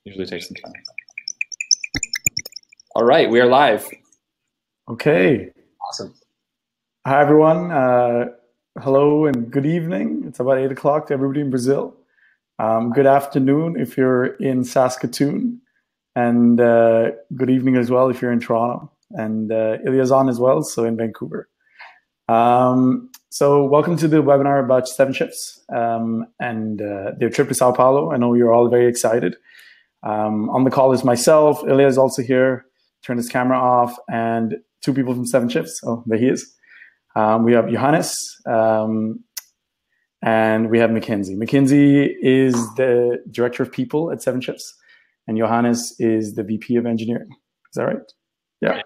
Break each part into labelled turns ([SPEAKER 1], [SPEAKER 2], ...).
[SPEAKER 1] Usually takes some time. All right, we are live.
[SPEAKER 2] Okay.
[SPEAKER 1] Awesome.
[SPEAKER 2] Hi, everyone. Hello and good evening. It's about 8 o'clock to everybody in Brazil. Good afternoon if you're in Saskatoon, and good evening as well if you're in Toronto. And Ilya's on as well, so in Vancouver. So welcome to the webinar about 7Shifts and their trip to Sao Paulo. I know you're all very excited. On the call is myself. Ilya is also here. Turn his camera off, and two people from 7Shifts. Oh, there he is. We have Johannes, and we have Mackenzie. Mackenzie is the Director of People at 7Shifts, and Johannes is the VP of Engineering. Is that right? Yeah.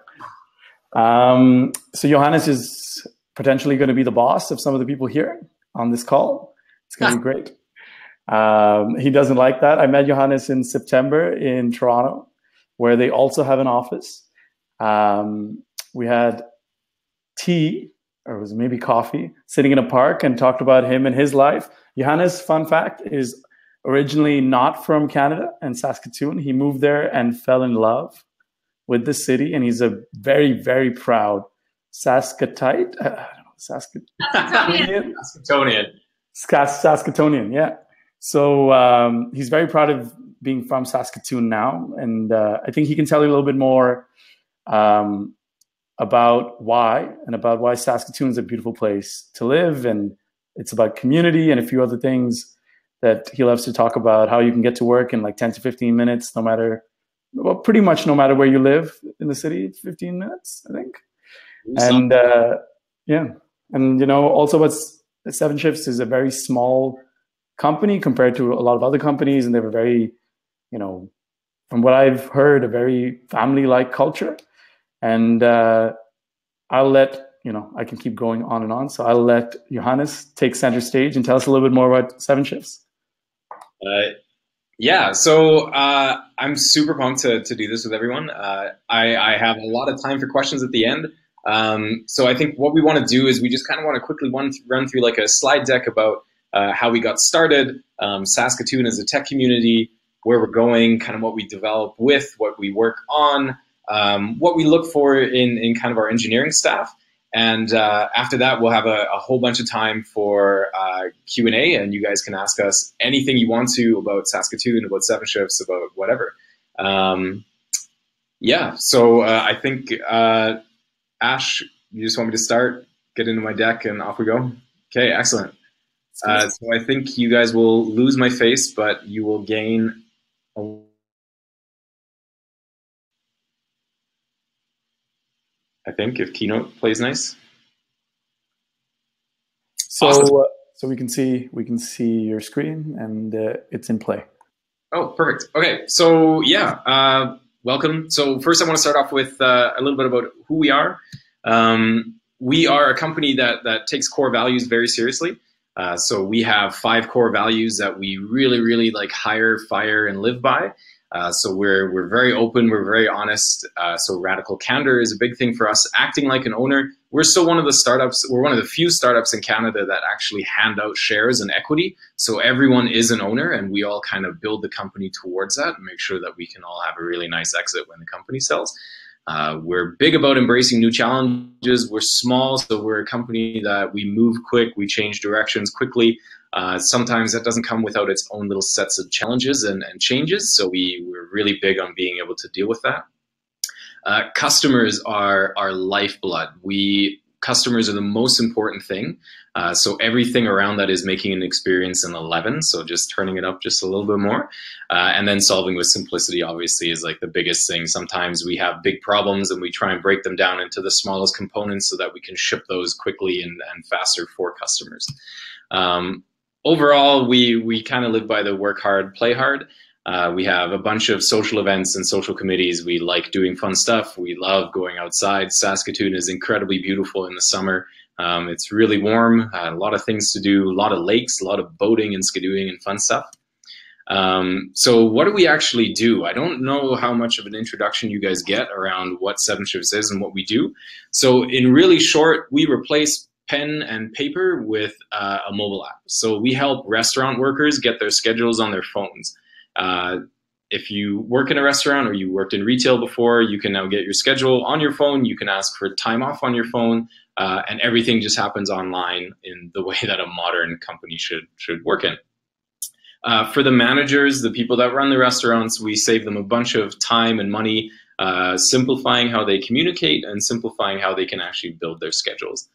[SPEAKER 2] So Johannes is potentially going to be the boss of some of the people here on this call. It's going to be great. He doesn't like that. I met Johannes in September in Toronto, where they also have an office. We had tea, or it was maybe coffee, sitting in a park and talked about him and his life. Johannes, fun fact, is originally not from Canada and Saskatoon. He moved there and fell in love with the city, and he's a very, very proud Saskatite.
[SPEAKER 1] Saskatonian.
[SPEAKER 2] Saskatonian, yeah. So he's very proud of being from Saskatoon now, and I think he can tell you a little bit more about why Saskatoon is a beautiful place to live, and it's about community and a few other things that he loves to talk about. How you can get to work in like 10 to 15 minutes, pretty much no matter where you live in the city. 15 minutes, I think. And yeah, and also what's 7Shifts is a very small company compared to a lot of other companies, and they have a very, from what I've heard, a very family-like culture. And I'll let, I can keep going on and on. So I'll let Johannes take center stage and tell us a little bit more about 7Shifts.
[SPEAKER 1] Yeah, so I'm super pumped to do this with everyone. I have a lot of time for questions at the end. So I think what we want to do is we just kind of want to quickly run through like a slide deck about how we got started, Saskatoon as a tech community, where we're going, kind of what we develop with, what we work on, what we look for in kind of our engineering staff. And after that, we'll have a whole bunch of time for Q&A, and you guys can ask us anything you want to about Saskatoon, about 7Shifts, about whatever. Yeah, so I think, Ash, you just want me to start, get into my deck, and off we go? Okay, excellent. So I think you guys will lose my face, but you will gain I think, if Keynote plays nice.
[SPEAKER 2] So awesome. So we can see your screen, and it's in play.
[SPEAKER 1] Oh, perfect. Okay, so yeah, welcome. So first, I want to start off with a little bit about who we are. We are a company that takes core values very seriously. So we have 5 core values that we really, really like hire, fire, and live by. So we're very open, we're very honest. So radical candor is a big thing for us. Acting like an owner. We're still one of the few startups in Canada that actually hand out shares and equity. So everyone is an owner, and we all kind of build the company towards that and make sure that we can all have a really nice exit when the company sells. We're big about embracing new challenges. We're small, so we're a company that we move quick, we change directions quickly. Sometimes that doesn't come without its own little sets of challenges and changes, so we're really big on being able to deal with that. Customers are our lifeblood. Customers are the most important thing. So everything around that is making an experience an 11, so just turning it up just a little bit more. And then solving with simplicity, obviously, is like the biggest thing. Sometimes we have big problems and we try and break them down into the smallest components so that we can ship those quickly and faster for customers. Overall, we kind of live by the work hard, play hard. We have a bunch of social events and social committees. We like doing fun stuff. We love going outside. Saskatoon is incredibly beautiful in the summer. It's really warm, a lot of things to do, a lot of lakes, a lot of boating and skidooing and fun stuff. So what do we actually do? I don't know how much of an introduction you guys get around what 7Shifts is and what we do. So in really short, we replace pen and paper with a mobile app. So we help restaurant workers get their schedules on their phones. if you work in a restaurant or you worked in retail before, you can now get your schedule on your phone. You can ask for time off on your phone, and everything just happens online in the way that a modern company should work in. For the managers, the people that run the restaurants, we save them a bunch of time and money, simplifying how they communicate and simplifying how they can actually build their schedules.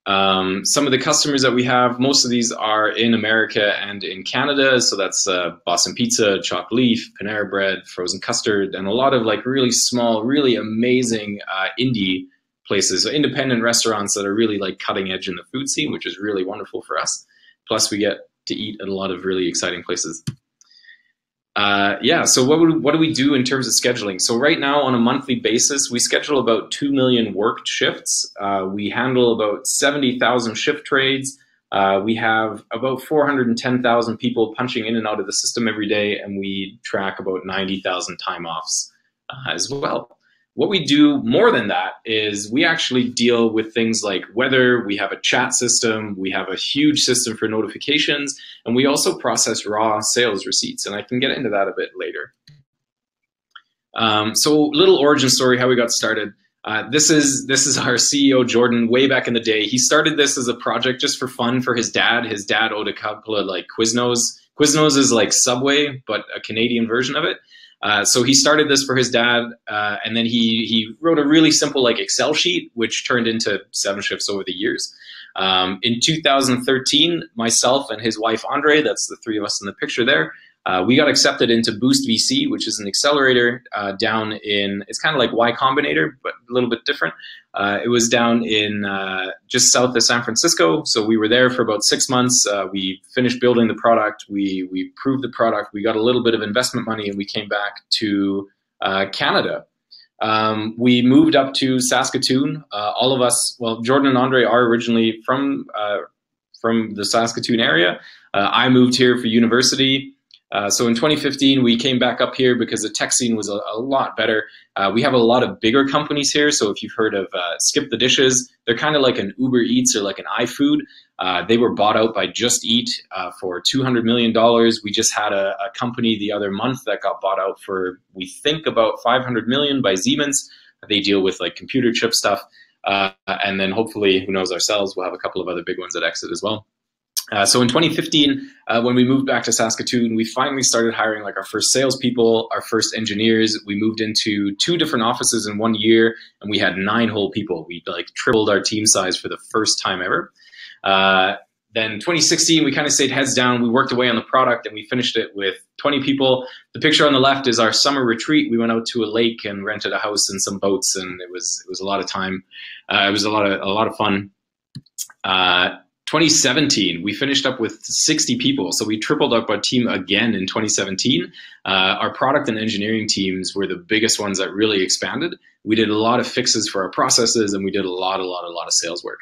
[SPEAKER 1] Some of the customers that we have, most of these are in America and in Canada. So that's Boston Pizza, Choc Leaf, Panera Bread, Frozen Custard, and a lot of like really small, really amazing indie places, so independent restaurants that are really like cutting edge in the food scene, which is really wonderful for us. Plus we get to eat at a lot of really exciting places. Yeah, so what do we do in terms of scheduling? So right now on a monthly basis, we schedule about 2 million worked shifts. We handle about 70,000 shift trades. We have about 410,000 people punching in and out of the system every day, and we track about 90,000 time offs as well. What we do more than that is we actually deal with things like weather. We have a chat system. We have a huge system for notifications. And we also process raw sales receipts. And I can get into that a bit later. So little origin story, how we got started. This is our CEO, Jordan, way back in the day. He started this as a project just for fun for his dad. His dad owed a couple of like Quiznos. Quiznos is like Subway, but a Canadian version of it. So he started this for his dad, and then he wrote a really simple like Excel sheet, which turned into 7Shifts over the years. In 2013, myself and his wife, Andre, that's the three of us in the picture there, we got accepted into Boost VC, which is an accelerator down in, it's kind of like Y Combinator, but a little bit different. It was down in just south of San Francisco. So we were there for about 6 months. We finished building the product. We proved the product. We got a little bit of investment money, and we came back to Canada. We moved up to Saskatoon. All of us, well, Jordan and Andre are originally from the Saskatoon area. I moved here for university. So in 2015, we came back up here because the tech scene was a lot better. We have a lot of bigger companies here. So if you've heard of Skip the Dishes, they're kind of like an Uber Eats or like an iFood. They were bought out by Just Eat for $200 million. We just had a company the other month that got bought out for, we think, about $500 million by Siemens. They deal with like computer chip stuff. And then hopefully, who knows, ourselves, we'll have a couple of other big ones that exit as well. So in 2015, when we moved back to Saskatoon, we finally started hiring like our first salespeople, our first engineers. We moved into 2 different offices in 1 year, and we had 9 whole people. We like tripled our team size for the first time ever. Then 2016, we kind of stayed heads down. We worked away on the product, and we finished it with 20 people. The picture on the left is our summer retreat. We went out to a lake and rented a house and some boats, and it was a lot of time. It was a lot of fun. 2017, we finished up with 60 people. So we tripled up our team again in 2017. Our product and engineering teams were the biggest ones that really expanded. We did a lot of fixes for our processes, and we did a lot of sales work.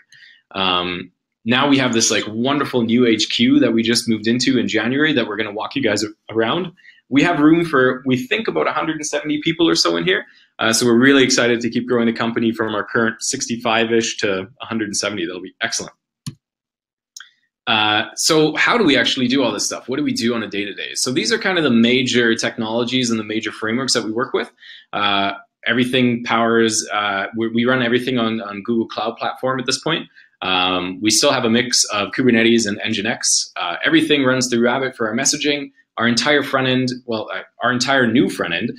[SPEAKER 1] Now we have this like wonderful new HQ that we just moved into in January that we're going to walk you guys around. We have room for, we think, about 170 people or so in here. So we're really excited to keep growing the company from our current 65-ish to 170. That'll be excellent. So how do we actually do all this stuff? What do we do on a day-to-day? So these are kind of the major technologies and the major frameworks that we work with. Everything powers, we run everything on Google Cloud Platform at this point. We still have a mix of Kubernetes and Nginx. Everything runs through Rabbit for our messaging. Our entire front end, well, our entire new front end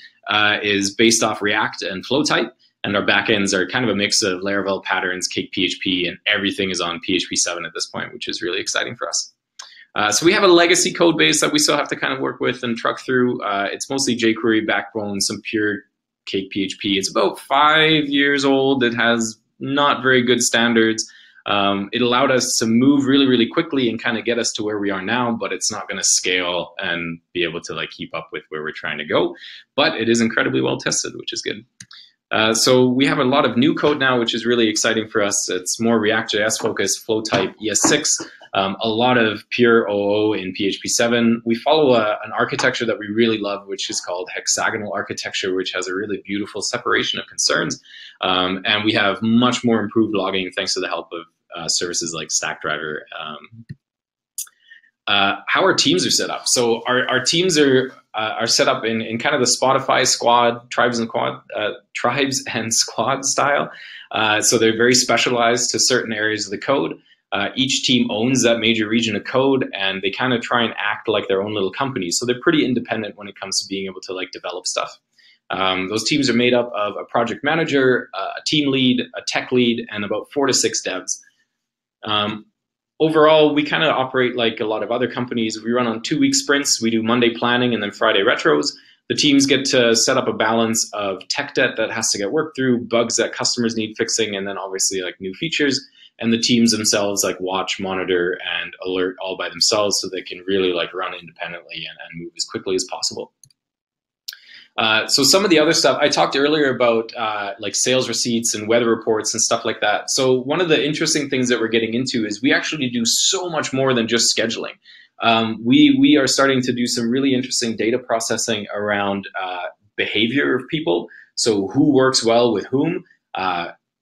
[SPEAKER 1] is based off React and Flowtype. And our backends are kind of a mix of Laravel patterns, Cake PHP, and everything is on PHP 7 at this point, which is really exciting for us. So we have a legacy code base that we still have to kind of work with and truck through. It's mostly jQuery, Backbone, some pure Cake PHP. It's about 5 years old. It has not very good standards. It allowed us to move really quickly and kind of get us to where we are now, but it's not going to scale and be able to like keep up with where we're trying to go. But it is incredibly well tested, which is good. So we have a lot of new code now, which is really exciting for us. It's more React.js focused, Flowtype, ES6, a lot of pure OO in PHP 7. We follow an architecture that we really love, which is called hexagonal architecture, which has a really beautiful separation of concerns. And we have much more improved logging thanks to the help of services like Stackdriver. How our teams are set up. So our teams are are set up in kind of the Spotify squad, tribes and squad style. So they're very specialized to certain areas of the code. Each team owns that major region of code, and they kind of try and act like their own little company. So they're pretty independent when it comes to being able to like develop stuff. Those teams are made up of a project manager, a team lead, a tech lead, and about 4 to 6 devs. Overall, we kind of operate like a lot of other companies. We run on 2-week sprints. We do Monday planning and then Friday retros. The teams get to set up a balance of tech debt that has to get worked through, bugs that customers need fixing, and then obviously like new features. And the teams themselves like watch, monitor, and alert all by themselves so they can really like run independently and move as quickly as possible. So some of the other stuff, I talked earlier about like sales receipts and weather reports and stuff like that. So one of the interesting things that we're getting into is we actually do so much more than just scheduling. We are starting to do some really interesting data processing around behavior of people. So who works well with whom,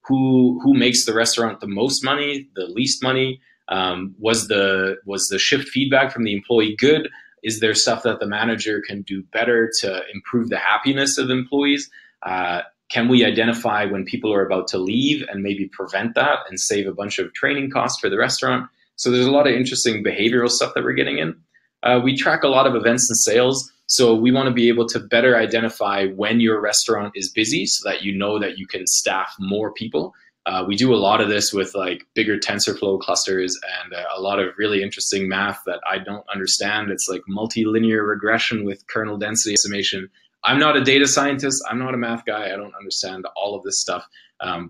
[SPEAKER 1] who makes the restaurant the most money, the least money, was the shift feedback from the employee good? Is there stuff that the manager can do better to improve the happiness of employees? Can we identify when people are about to leave and maybe prevent that and save a bunch of training costs for the restaurant? So there's a lot of interesting behavioral stuff that we're getting in. We track a lot of events and sales. So we want to be able to better identify when your restaurant is busy so that you know that you can staff more people. We do a lot of this with like bigger TensorFlow clusters and a lot of really interesting math that I don't understand. It's like multilinear regression with kernel density estimation. I'm not a data scientist. I'm not a math guy. I don't understand all of this stuff,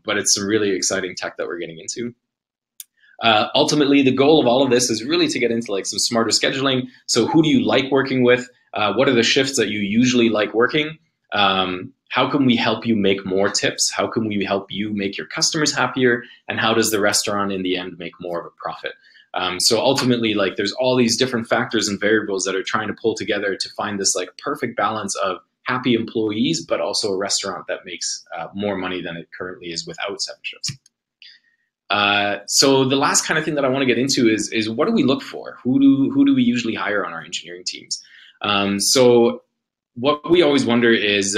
[SPEAKER 1] but it's some really exciting tech that we're getting into. Ultimately, the goal of all of this is really to get into like some smarter scheduling. So who do you like working with? What are the shifts that you usually like working? How can we help you make more tips? How can we help you make your customers happier? And how does the restaurant in the end make more of a profit? So ultimately, like there's all these different factors and variables that are trying to pull together to find this like perfect balance of happy employees, but also a restaurant that makes more money than it currently is without 7Shifts. So the last kind of thing that I want to get into is what do we look for? Who do we usually hire on our engineering teams? So what we always wonder is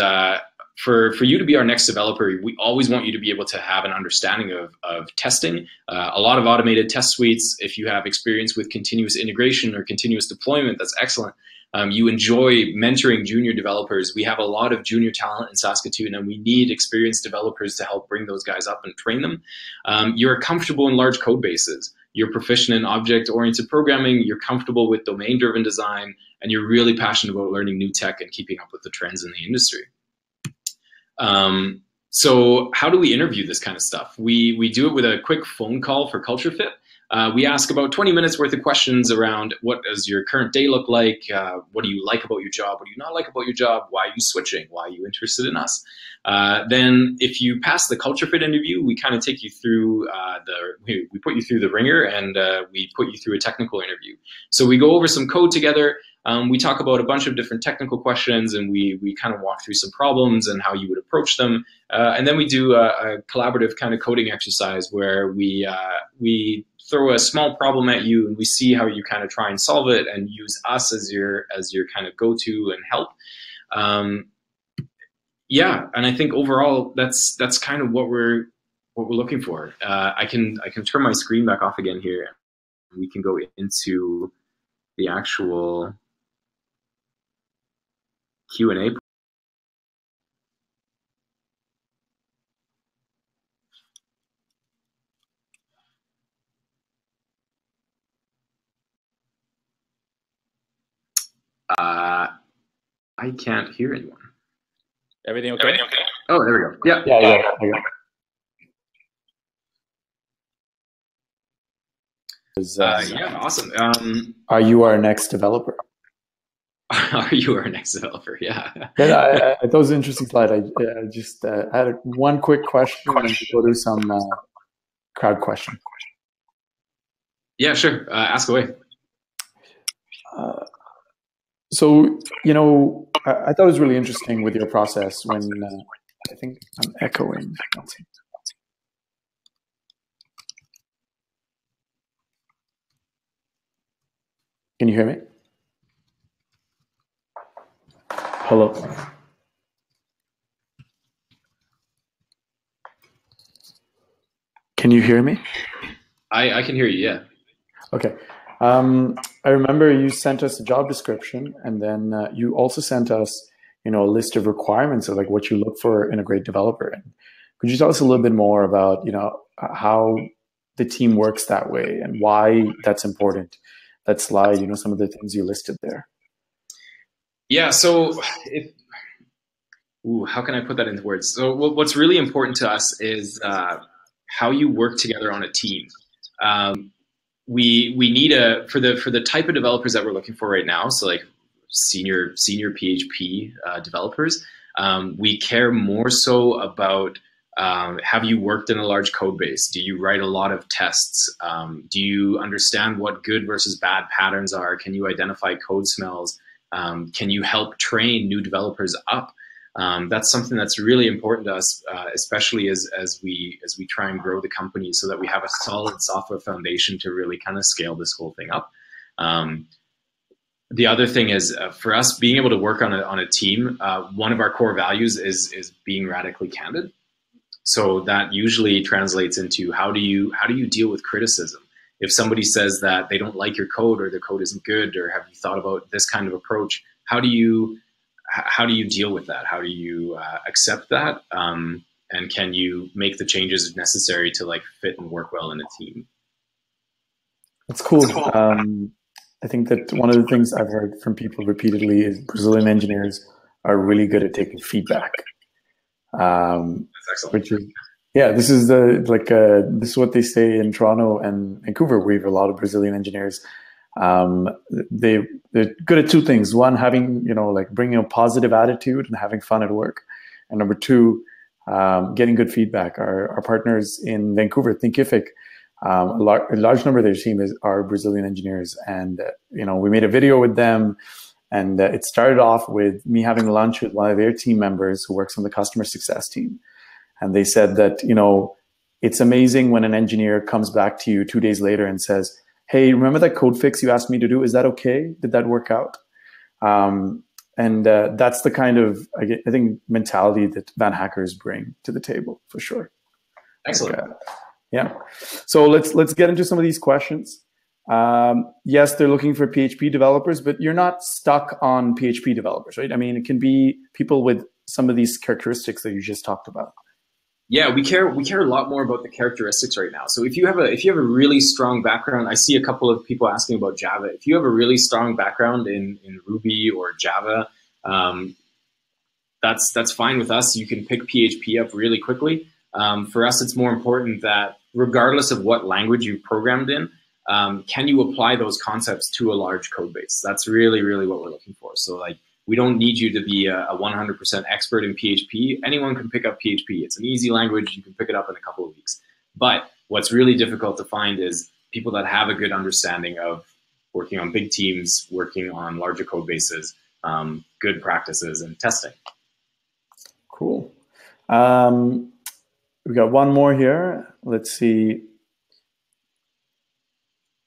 [SPEAKER 1] for you to be our next developer, we always want you to be able to have an understanding of testing, a lot of automated test suites. If you have experience with continuous integration or continuous deployment, that's excellent. You enjoy mentoring junior developers. We have a lot of junior talent in Saskatoon, and we need experienced developers to help bring those guys up and train them. You're comfortable in large code bases. You're proficient in object-oriented programming. You're comfortable with domain-driven design, and you're really passionate about learning new tech and keeping up with the trends in the industry. So how do we interview this kind of stuff? We do it with a quick phone call for culture fit. We ask about 20 minutes worth of questions around what does your current day look like? What do you like about your job? What do you not like about your job? Why are you switching? Why are you interested in us? Then if you pass the culture fit interview, we kind of take you through we put you through the ringer, and we put you through a technical interview. So we go over some code together. We talk about a bunch of different technical questions, and we kind of walk through some problems and how you would approach them. And then we do a collaborative kind of coding exercise where we throw a small problem at you, and we see how you kind of try and solve it, and use us as your kind of go-to and help. Yeah, and I think overall that's kind of what we're looking for. I can turn my screen back off again here. We can go into the actual Q&A. I can't hear anyone.
[SPEAKER 3] Everything okay?
[SPEAKER 1] Oh, there we go. Yeah.
[SPEAKER 2] There you go.
[SPEAKER 1] Yeah, awesome.
[SPEAKER 2] Are you our next developer?
[SPEAKER 1] Are you our next developer? Yeah.
[SPEAKER 2] Yeah, that was an interesting slide. I just had one quick question and go to some crowd question.
[SPEAKER 1] Yeah, sure. Ask away.
[SPEAKER 2] So, you know, I thought it was really interesting with your process when I think I'm echoing. Let's see. Can you hear me? Hello. Can you hear me?
[SPEAKER 1] I can hear you, yeah.
[SPEAKER 2] Okay. I remember you sent us a job description, and then you also sent us, a list of requirements of like what you look for in a great developer. And could you tell us a little bit more about, how the team works that way and why that's important? That slide, some of the things you listed there.
[SPEAKER 1] Yeah, so how can I put that into words? So what's really important to us is how you work together on a team. We need for the type of developers that we're looking for right now. So like senior PHP developers, we care more so about have you worked in a large code base? Do you write a lot of tests? Do you understand what good versus bad patterns are? Can you identify code smells? Can you help train new developers up? That's something that's really important to us, especially as we try and grow the company, so that we have a solid software foundation to really kind of scale this whole thing up. The other thing is for us being able to work on a team. One of our core values is being radically candid. So that usually translates into how do you deal with criticism? If somebody says that they don't like your code or the code isn't good, or have you thought about this kind of approach? How do you deal with that? How do you accept that? And can you make the changes necessary to like fit and work well in a team?
[SPEAKER 2] That's cool. I think that one of the things I've heard from people repeatedly is Brazilian engineers are really good at taking feedback.
[SPEAKER 1] That's excellent.
[SPEAKER 2] Which is, yeah, this is this is what they say in Toronto and Vancouver. We have a lot of Brazilian engineers. They're good at two things. One, having, bringing a positive attitude and having fun at work. And number two, getting good feedback. Our partners in Vancouver, Thinkific, a large number of their team are Brazilian engineers. And, we made a video with them, and it started off with me having lunch with one of their team members who works on the customer success team. And they said that, it's amazing when an engineer comes back to you 2 days later and says, hey, remember that code fix you asked me to do? Is that okay? Did that work out? And that's the kind of, I think, mentality that Van Hackers bring to the table, for sure.
[SPEAKER 1] Excellent.
[SPEAKER 2] Yeah. So let's get into some of these questions. Yes, they're looking for PHP developers, but you're not stuck on PHP developers, right? I mean, it can be people with some of these characteristics that you just talked about.
[SPEAKER 1] Yeah, we care a lot more about the characteristics right now. So if you have a really strong background, I see a couple of people asking about Java. If you have a really strong background in Ruby or Java, that's fine with us. You can pick PHP up really quickly. For us, it's more important that regardless of what language you've programmed in, can you apply those concepts to a large code base? That's really, really what we're looking for. So like, we don't need you to be a 100% expert in PHP. Anyone can pick up PHP. It's an easy language. You can pick it up in a couple of weeks. But what's really difficult to find is people that have a good understanding of working on big teams, working on larger code bases, good practices, and testing.
[SPEAKER 2] Cool. We got one more here. Let's see.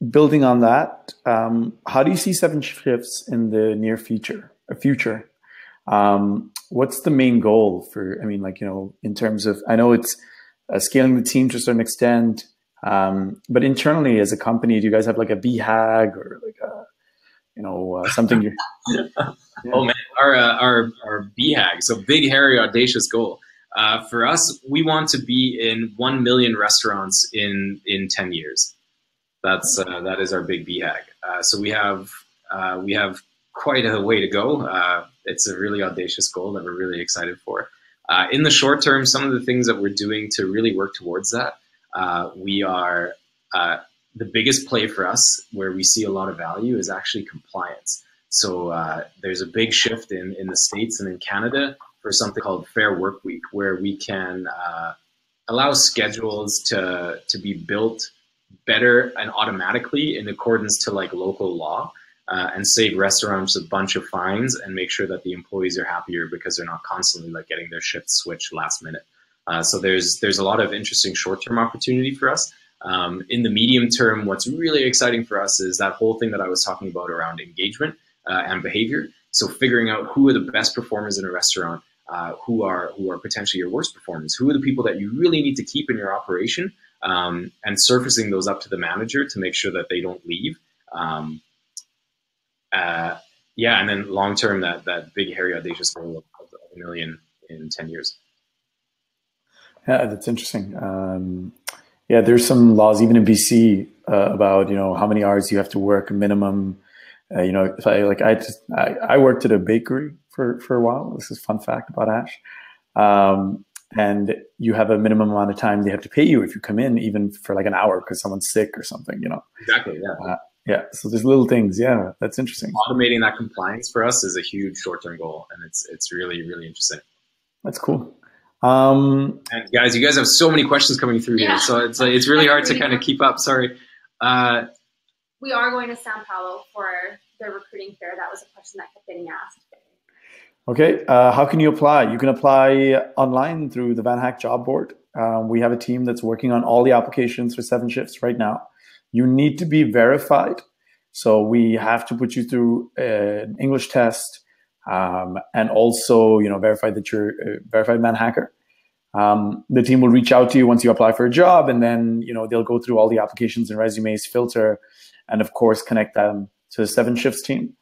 [SPEAKER 2] Building on that, how do you see 7Shifts in the near future? What's the main goal for, in terms of, I know it's scaling the team to a certain extent, but internally as a company, do you guys have like a BHAG or like a, something?
[SPEAKER 1] Yeah. Oh man, our BHAG, so big, hairy, audacious goal. For us, we want to be in 1 million restaurants in 10 years. That is our big BHAG. So we have quite a way to go. It's a really audacious goal that we're really excited for. In the short term, some of the things that we're doing to really work towards that, we are the biggest play for us where we see a lot of value is actually compliance. So there's a big shift in the States and in Canada for something called Fair Work Week, where we can allow schedules to be built better and automatically in accordance to like local law, and save restaurants a bunch of fines and make sure that the employees are happier because they're not constantly like getting their shifts switched last minute. So there's a lot of interesting short-term opportunity for us. In the medium term, what's really exciting for us is that whole thing that I was talking about around engagement and behavior. So figuring out who are the best performers in a restaurant, who are potentially your worst performers, who are the people that you really need to keep in your operation, and surfacing those up to the manager to make sure that they don't leave. Yeah, and then long term, that big, hairy, audacious goal of 1 million in 10 years.
[SPEAKER 2] Yeah, that's interesting. Yeah, there's some laws even in BC about how many hours you have to work minimum. If I worked at a bakery for a while. This is a fun fact about Ash. And you have a minimum amount of time they have to pay you if you come in, even for like an hour because someone's sick or something.
[SPEAKER 1] Exactly. Yeah.
[SPEAKER 2] Yeah. So there's little things. Yeah, that's interesting.
[SPEAKER 1] Automating that compliance for us is a huge short-term goal, and it's really, really interesting.
[SPEAKER 2] That's cool.
[SPEAKER 1] And guys, you guys have so many questions coming through here, so it's really hard to kind of keep up. Sorry.
[SPEAKER 4] We are going to Sao Paulo for the recruiting fair. That was a question that kept getting asked.
[SPEAKER 2] Okay. How can you apply? You can apply online through the Van Hack job board. We have a team that's working on all the applications for 7Shifts right now. You need to be verified. So we have to put you through an English test, and also, verify that you're a verified Van Hacker. The team will reach out to you once you apply for a job, and then, they'll go through all the applications and resumes, filter, and of course, connect them to the 7Shifts team.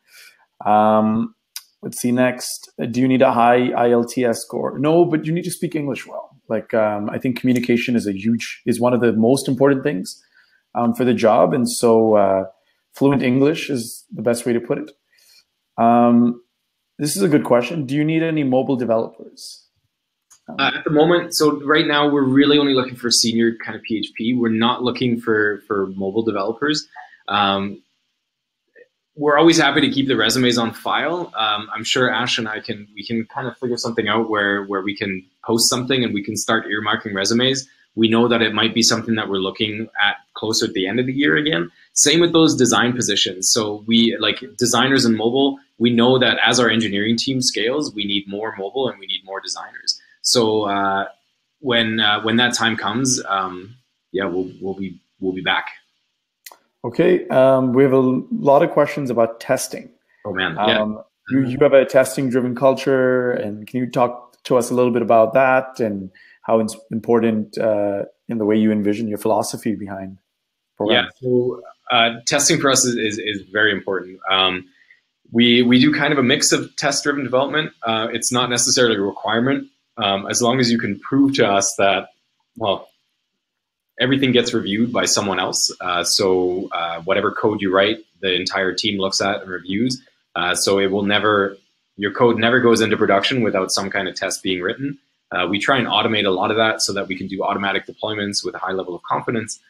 [SPEAKER 2] Let's see next. Do you need a high IELTS score? No, but you need to speak English well. I think communication is one of the most important things for the job. And so fluent English is the best way to put it. This is a good question. Do you need any mobile developers?
[SPEAKER 1] At the moment, so right now we're really only looking for senior kind of PHP. We're not looking for mobile developers. We're always happy to keep the resumes on file. I'm sure Ash and we can kind of figure something out where we can post something and we can start earmarking resumes. We know that it might be something that we're looking at closer at the end of the year again. Same with those design positions. So we, like designers and mobile, we know that as our engineering team scales, we need more mobile and we need more designers. So when that time comes, yeah, we'll be back.
[SPEAKER 2] Okay, we have a lot of questions about testing.
[SPEAKER 1] Oh man, yeah.
[SPEAKER 2] You have a testing-driven culture, and can you talk to us a little bit about that and how it's important in the way you envision your philosophy behind programs?
[SPEAKER 1] Yeah, so testing for us is very important. We do kind of a mix of test-driven development. It's not necessarily a requirement, as long as you can prove to us that, well, everything gets reviewed by someone else. So whatever code you write, the entire team looks at and reviews. So your code never goes into production without some kind of test being written. We try and automate a lot of that so that we can do automatic deployments with a high level of confidence.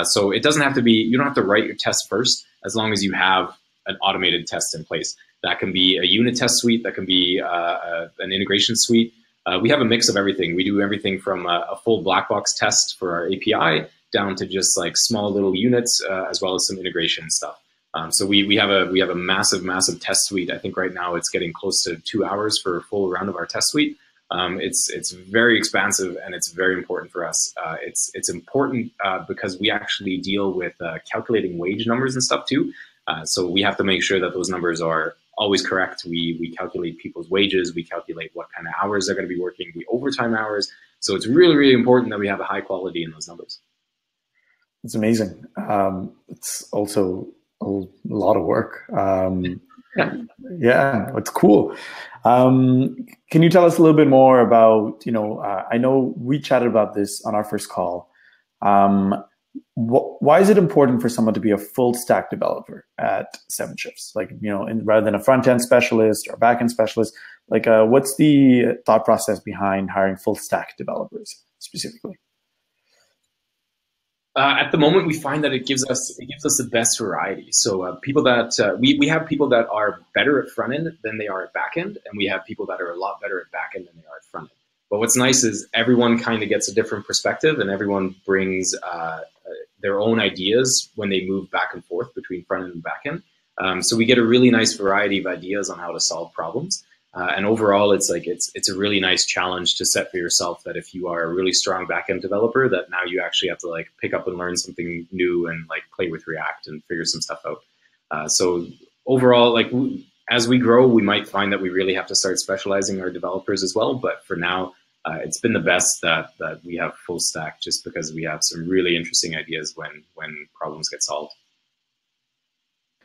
[SPEAKER 1] So it doesn't have to be, you don't have to write your test first, as long as you have an automated test in place. That can be a unit test suite, that can be an integration suite. We have a mix of everything. We do everything from a full black box test for our API down to just like small little units, as well as some integration stuff. So we have a massive test suite. I think right now it's getting close to 2 hours for a full round of our test suite. It's very expansive and it's very important for us. It's important because we actually deal with calculating wage numbers and stuff too. So we have to make sure that those numbers are always correct. We calculate people's wages. We calculate what kind of hours they're going to be working, the overtime hours. So it's really, really important that we have a high quality in those numbers.
[SPEAKER 2] It's amazing. It's also a lot of work. Yeah, it's cool. Can you tell us a little bit more about, I know we chatted about this on our first call. Why is it important for someone to be a full stack developer at 7Shifts? Rather than a front end specialist or back end specialist, what's the thought process behind hiring full stack developers specifically?
[SPEAKER 1] At the moment, we find that it gives us the best variety. So people that we have people that are better at front end than they are at back end, and we have people that are a lot better at back end than they are at front end. But what's nice is everyone kind of gets a different perspective, and everyone brings their own ideas when they move back and forth between front end and back end. So we get a really nice variety of ideas on how to solve problems. And overall, it's a really nice challenge to set for yourself that if you are a really strong backend developer, that now you actually have to pick up and learn something new and play with React and figure some stuff out. So overall, as we grow, we might find that we really have to start specializing our developers as well. But for now, it's been the best that we have full stack, just because we have some really interesting ideas when problems get solved.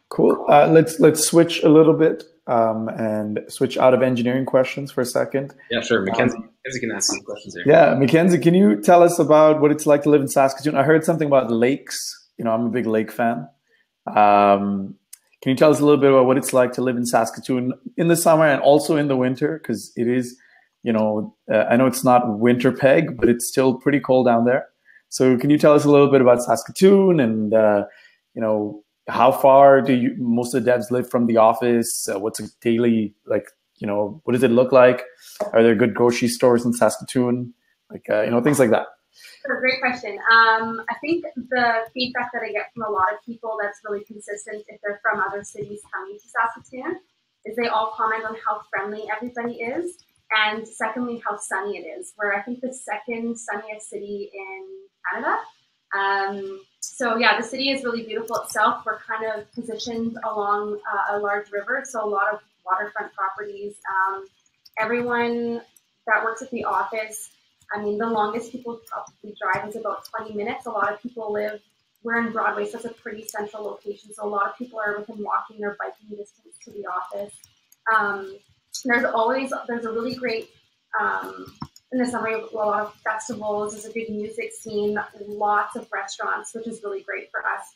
[SPEAKER 2] Cool. Let's switch a little bit and switch out of engineering questions for a second.
[SPEAKER 1] Yeah, sure. Mackenzie can ask some questions here.
[SPEAKER 2] Yeah, Mackenzie, can you tell us about what it's like to live in Saskatoon? I heard something about lakes. You know, I'm a big lake fan. Can you tell us a little bit about what it's like to live in Saskatoon in the summer and also in the winter? Because it is, you know, I know it's not winter peg, but it's still pretty cold down there. So can you tell us a little bit about Saskatoon and, you know, how far do most of the devs live from the office? What's a daily, like, you know, what does it look like? Are there good grocery stores in Saskatoon? Like, you know, things like that.
[SPEAKER 4] Great question. I think the feedback that I get from a lot of people that's really consistent if they're from other cities coming to Saskatoon is they all comment on how friendly everybody is, and secondly, how sunny it is. We're, I think, the second sunniest city in Canada. So yeah, the city is really beautiful itself. We're kind of positioned along a large river, so a lot of waterfront properties. Everyone that works at the office, I mean, the longest people probably drive is about 20 minutes. A lot of people live, we're in Broadway, so it's a pretty central location. So a lot of people are within walking or biking distance to the office. There's a really great, in the summer, a lot of festivals, there's a good music scene, lots of restaurants, which is really great for us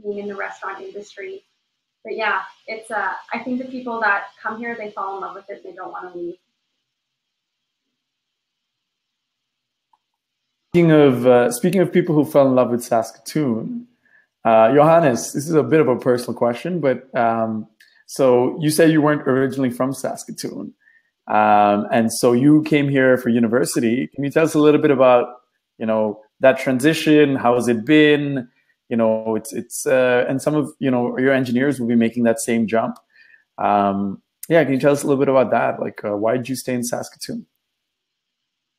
[SPEAKER 4] being in the restaurant industry. But yeah, it's, I think the people that come here, they fall in love with it, they don't want to leave.
[SPEAKER 2] Speaking of people who fell in love with Saskatoon, Johannes, this is a bit of a personal question, but so you say you weren't originally from Saskatoon, and so you came here for university. Can you tell us a little bit about, you know, that transition? How has it been? You know, and some of, you know, your engineers will be making that same jump. Yeah, can you tell us a little bit about that? Like, why did you stay in Saskatoon?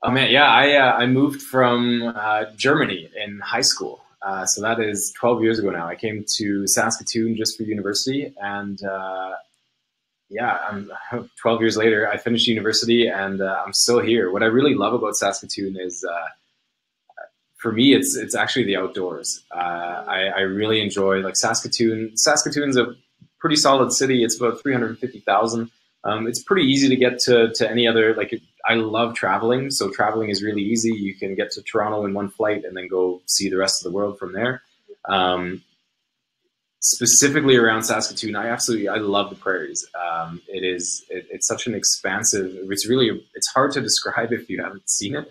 [SPEAKER 1] Oh man, yeah, I moved from Germany in high school. So that is 12 years ago now. I came to Saskatoon just for university, and yeah, 12 years later, I finished university, and I'm still here. What I really love about Saskatoon is, for me, it's actually the outdoors. I really enjoy, like, Saskatoon. Saskatoon's a pretty solid city. It's about 350,000. It's pretty easy to get to any other, like, I love traveling, so traveling is really easy. You can get to Toronto in one flight and then go see the rest of the world from there. Specifically around Saskatoon, I love the prairies. It's such an expansive, it's hard to describe if you haven't seen it.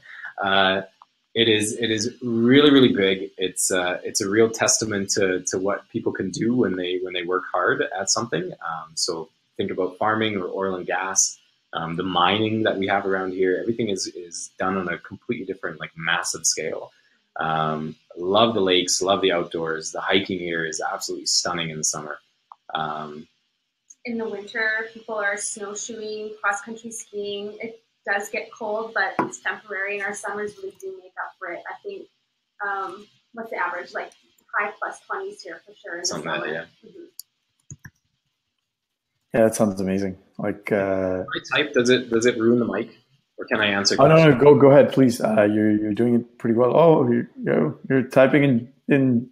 [SPEAKER 1] It is really, really big. It's a real testament to what people can do when they work hard at something. So think about farming or oil and gas. The mining that we have around here, everything is done on a completely different, like, massive scale. Love the lakes, love the outdoors. The hiking here is absolutely stunning in the summer.
[SPEAKER 4] In the winter, people are snowshoeing, cross-country skiing. It does get cold, but it's temporary, and our summers really do make up for it. I think, what's the average? Like high plus 20s here for sure.
[SPEAKER 1] Something like that, yeah.
[SPEAKER 4] Mm-hmm.
[SPEAKER 2] Yeah, that sounds amazing. Like,
[SPEAKER 1] if I type, does it ruin the mic, or can I answer?
[SPEAKER 2] Oh no, go ahead, please. You're doing it pretty well. Oh, you're typing in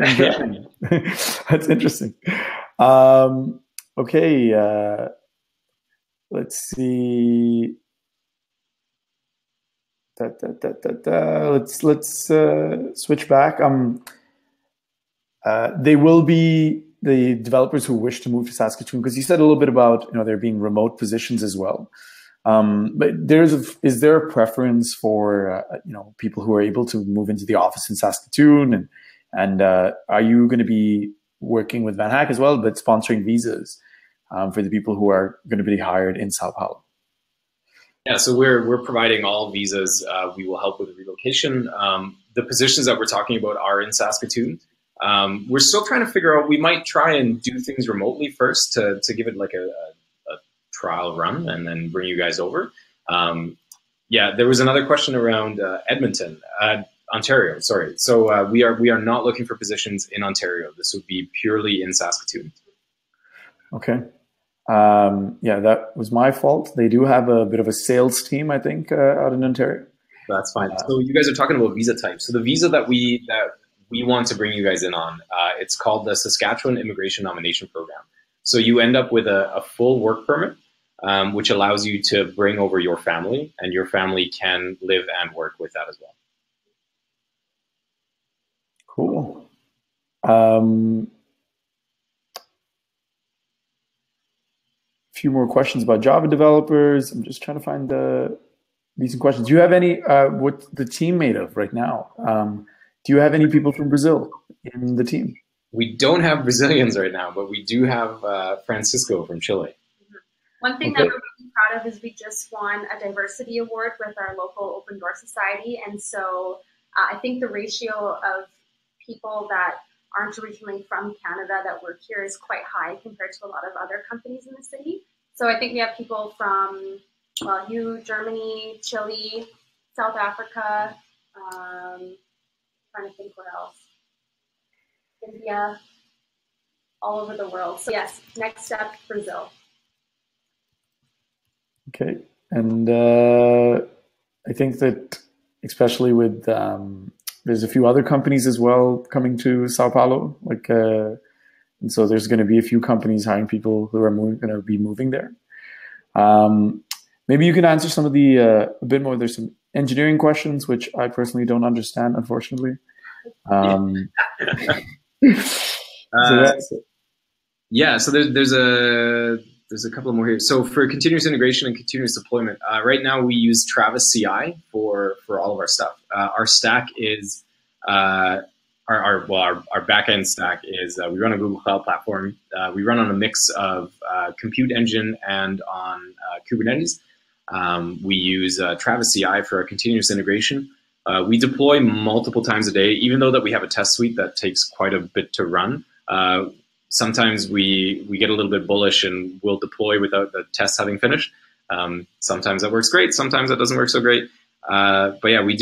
[SPEAKER 2] German. That's interesting. Okay, let's see. Let's switch back. They will be the developers who wish to move to Saskatoon, because you said a little bit about, you know, there being remote positions as well. But is there a preference for you know, people who are able to move into the office in Saskatoon, and are you going to be working with Van Hack as well, but sponsoring visas for the people who are going to be hired in Sao Paulo?
[SPEAKER 1] Yeah, so we're providing all visas. We will help with relocation. The positions that we're talking about are in Saskatoon. We're still trying to figure out, we might try and do things remotely first to give it like a trial run and then bring you guys over. Yeah, there was another question around Edmonton, Ontario, sorry. So we are not looking for positions in Ontario. This would be purely in Saskatoon.
[SPEAKER 2] Okay. Yeah, that was my fault. They do have a bit of a sales team, I think, out in Ontario.
[SPEAKER 1] That's fine. So you guys are talking about visa types. So the visa that we want to bring you guys in on, it's called the Saskatchewan Immigration Nomination Program. So you end up with a full work permit, which allows you to bring over your family, and your family can live and work with that as well.
[SPEAKER 2] Cool. Few more questions about Java developers. I'm just trying to find the decent questions. Do you have any, what's the team made of right now? Do you have any people from Brazil in the team?
[SPEAKER 1] We don't have Brazilians right now, but we do have Francisco from Chile.
[SPEAKER 4] One thing that we're really proud of is we just won a diversity award with our local Open Door Society. And so I think the ratio of people that aren't originally from Canada that work here is quite high compared to a lot of other companies in the city. So I think we have people from, well, Germany, Chile, South Africa, trying to think what else, India, all over the world. So yes, next step, Brazil.
[SPEAKER 2] Okay, and I think that especially with there's a few other companies as well coming to Sao Paulo, like, and so there's going to be a few companies hiring people who are going to be moving there. Maybe you can answer some of the a bit more. There's some engineering questions which I personally don't understand, unfortunately.
[SPEAKER 1] Yeah, so there's a couple more here. So for continuous integration and continuous deployment, right now we use Travis CI for all of our stuff. Our stack is our backend stack is we run on Google Cloud Platform. We run on a mix of Compute Engine and on Kubernetes. We use Travis CI for our continuous integration. We deploy multiple times a day, even though that we have a test suite that takes quite a bit to run. Sometimes we get a little bit bullish and we'll deploy without the tests having finished. Sometimes that works great. Sometimes that doesn't work so great. But yeah, we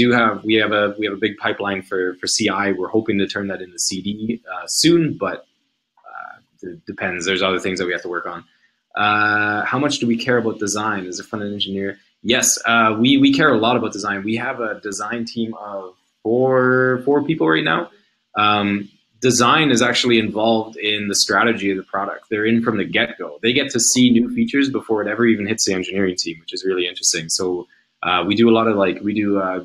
[SPEAKER 1] have a big pipeline for CI. We're hoping to turn that into CD soon, but it depends. There's other things that we have to work on. How much do we care about design as a front-end engineer? Yes, we care a lot about design. We have a design team of four people right now. Design is actually involved in the strategy of the product. They're in from the get-go. They get to see new features before it ever even hits the engineering team, which is really interesting. So we do a lot of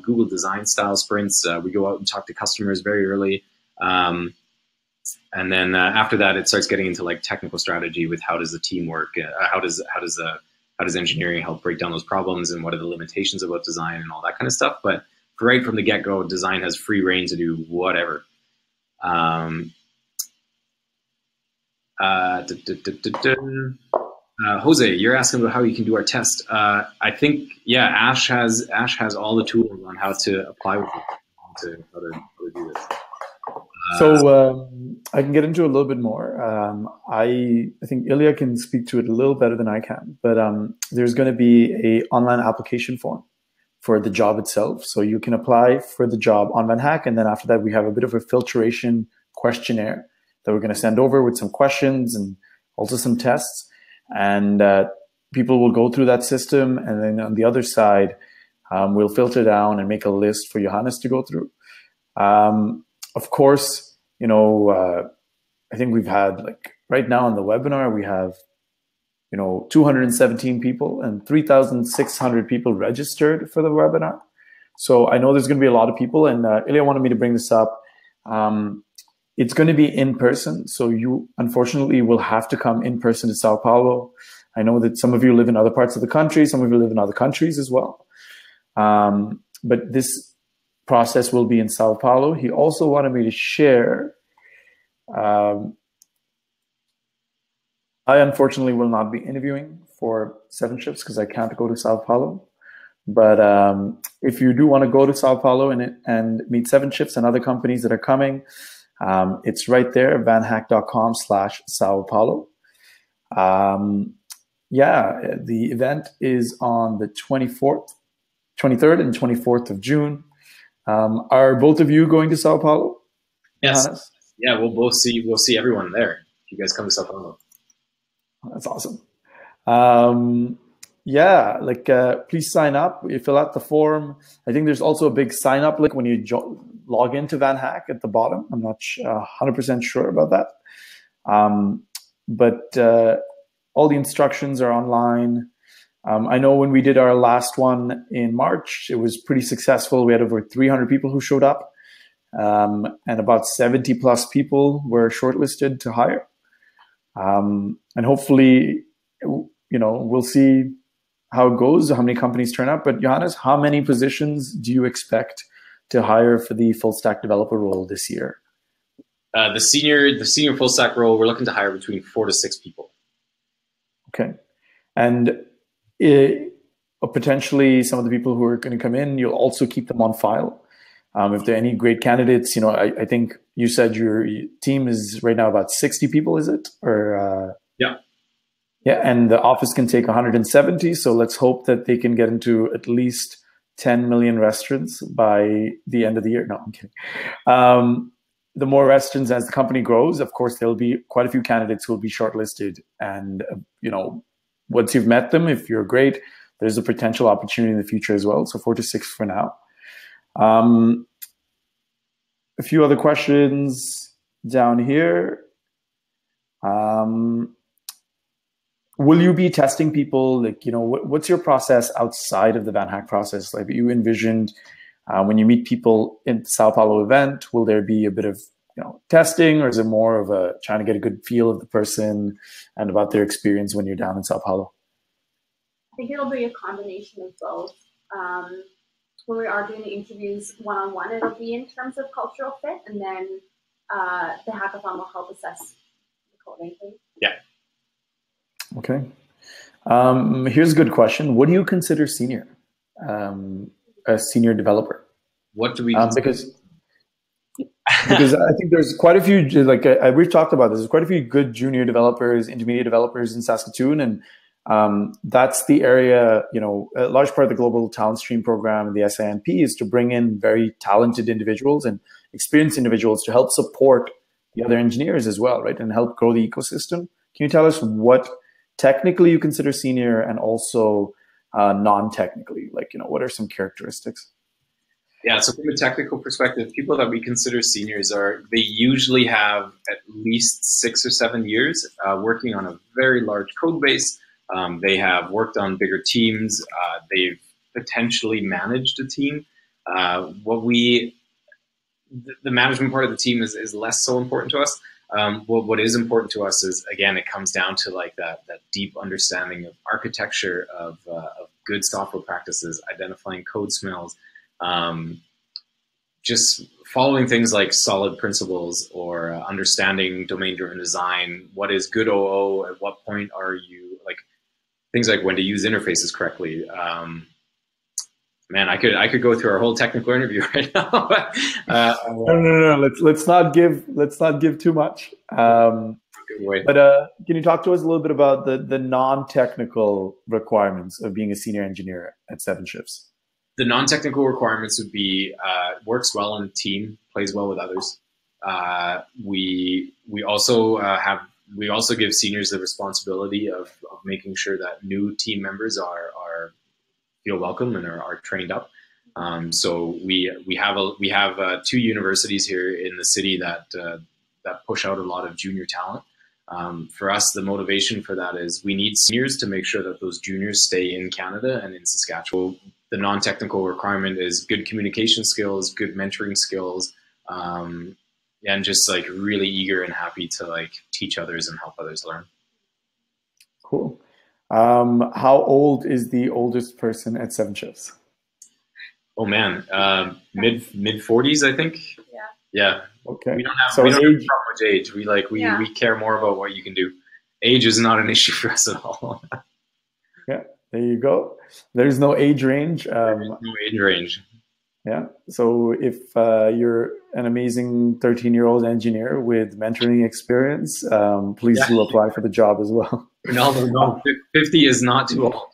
[SPEAKER 1] Google design style sprints. We go out and talk to customers very early. And then after that, it starts getting into like technical strategy with how does the team work? How does engineering help break down those problems, and what are the limitations about design and all that kind of stuff. But right from the get-go, design has free reign to do whatever. Jose, you're asking about how you can do our test. I think, yeah, Ash has all the tools on how to apply with it, how to do this.
[SPEAKER 2] So I can get into it a little bit more. I think Ilya can speak to it a little better than I can, but there's going to be an online application form for the job itself. So you can apply for the job on VanHack, and then after that, we have a bit of a filtration questionnaire that we're going to send over with some questions and also some tests. And people will go through that system, and then on the other side, we'll filter down and make a list for Johannes to go through. Of course, you know, I think we've had, like, right now on the webinar, we have, 217 people and 3,600 people registered for the webinar. So I know there's going to be a lot of people, and Ilya wanted me to bring this up. It's going to be in person, so you unfortunately will have to come in person to Sao Paulo. I know that some of you live in other parts of the country, some of you live in other countries as well. But this process will be in Sao Paulo. He also wanted me to share. I unfortunately will not be interviewing for 7Shifts because I can't go to Sao Paulo. But if you do want to go to Sao Paulo and meet 7Shifts and other companies that are coming, it's right there, vanhack.com/Sao Paulo. Yeah, the event is on the 23rd and 24th of June. Are both of you going to Sao Paulo?
[SPEAKER 1] Yes.
[SPEAKER 2] Johannes?
[SPEAKER 1] Yeah, we'll see everyone there if you guys come to Sao Paulo.
[SPEAKER 2] That's awesome. Yeah, like please sign up. You fill out the form. I think there's also a big sign up link when you log into Van Hack at the bottom. I'm not 100% sure about that. But all the instructions are online. I know when we did our last one in March, it was pretty successful. We had over 300 people who showed up, and about 70 plus people were shortlisted to hire. And hopefully, we'll see how it goes, how many companies turn up. But Johannes, how many positions do you expect to hire for the full stack developer role this year?
[SPEAKER 1] The senior full stack role, we're looking to hire between 4 to 6 people.
[SPEAKER 2] Okay. And potentially some of the people who are going to come in, you'll also keep them on file. If there are any great candidates, I think you said your team is right now about 60 people, is it? Or
[SPEAKER 1] yeah.
[SPEAKER 2] Yeah, and the office can take 170. So let's hope that they can get into at least 10 million restaurants by the end of the year. No, I'm kidding. The more restaurants as the company grows, of course, there'll be quite a few candidates who will be shortlisted. And, once you've met them, if you're great, there's a potential opportunity in the future as well. So 4 to 6 for now. A few other questions down here. Will you be testing people? Like, what's your process outside of the Van Hack process? Like you envisioned when you meet people in the Sao Paulo event, will there be a bit of testing, or is it more of a trying to get a good feel of the person and about their experience when you're down in Sao Paulo?
[SPEAKER 4] I think it'll be a combination of both. When we are doing the interviews one-on-one, it'll be in terms of cultural fit, and then the hackathon will help assess the coding thing.
[SPEAKER 1] Yeah.
[SPEAKER 2] Okay. Here's a good question. What do you consider senior? A senior developer?
[SPEAKER 1] What do we
[SPEAKER 2] because I think there's quite a few, like we've talked about this, there's quite a few good junior developers, intermediate developers in Saskatoon, and that's the area, a large part of the Global Talent Stream program and the SINP is to bring in very talented individuals and experienced individuals to help support the other engineers as well, right? And help grow the ecosystem. Can you tell us what technically you consider senior and also non-technically, like, what are some characteristics?
[SPEAKER 1] Yeah, so from a technical perspective, people that we consider seniors they usually have at least 6 or 7 years working on a very large code base. They have worked on bigger teams. They've potentially managed a team. The management part of the team is less so important to us. What is important to us is, again, it comes down to like that deep understanding of architecture, of good software practices, identifying code smells, just following things like solid principles, or understanding domain-driven design. What is good OO? At what point are you like things like when to use interfaces correctly? Man, I could go through our whole technical interview right now.
[SPEAKER 2] No. Let's not give too much. But can you talk to us a little bit about the non-technical requirements of being a senior engineer at 7Shifts?
[SPEAKER 1] The non-technical requirements would be works well in a team, plays well with others. We also give seniors the responsibility of making sure that new team members feel welcome and are trained up. So we have 2 universities here in the city that push out a lot of junior talent. For us, the motivation for that is we need seniors to make sure that those juniors stay in Canada and in Saskatchewan. The non-technical requirement is good communication skills, good mentoring skills, and just like really eager and happy to like teach others and help others learn.
[SPEAKER 2] Cool. How old is the oldest person at 7Shifts?
[SPEAKER 1] Oh man, mid 40s, I think. Yeah.
[SPEAKER 2] Okay.
[SPEAKER 1] We don't have much age. We care more about what you can do. Age is not an issue for us at all.
[SPEAKER 2] Yeah. There you go. There's no age range.
[SPEAKER 1] There's no age range.
[SPEAKER 2] Yeah. So if you're an amazing 13-year-old engineer with mentoring experience, please do apply for the job as well.
[SPEAKER 1] No, 50 is not too old.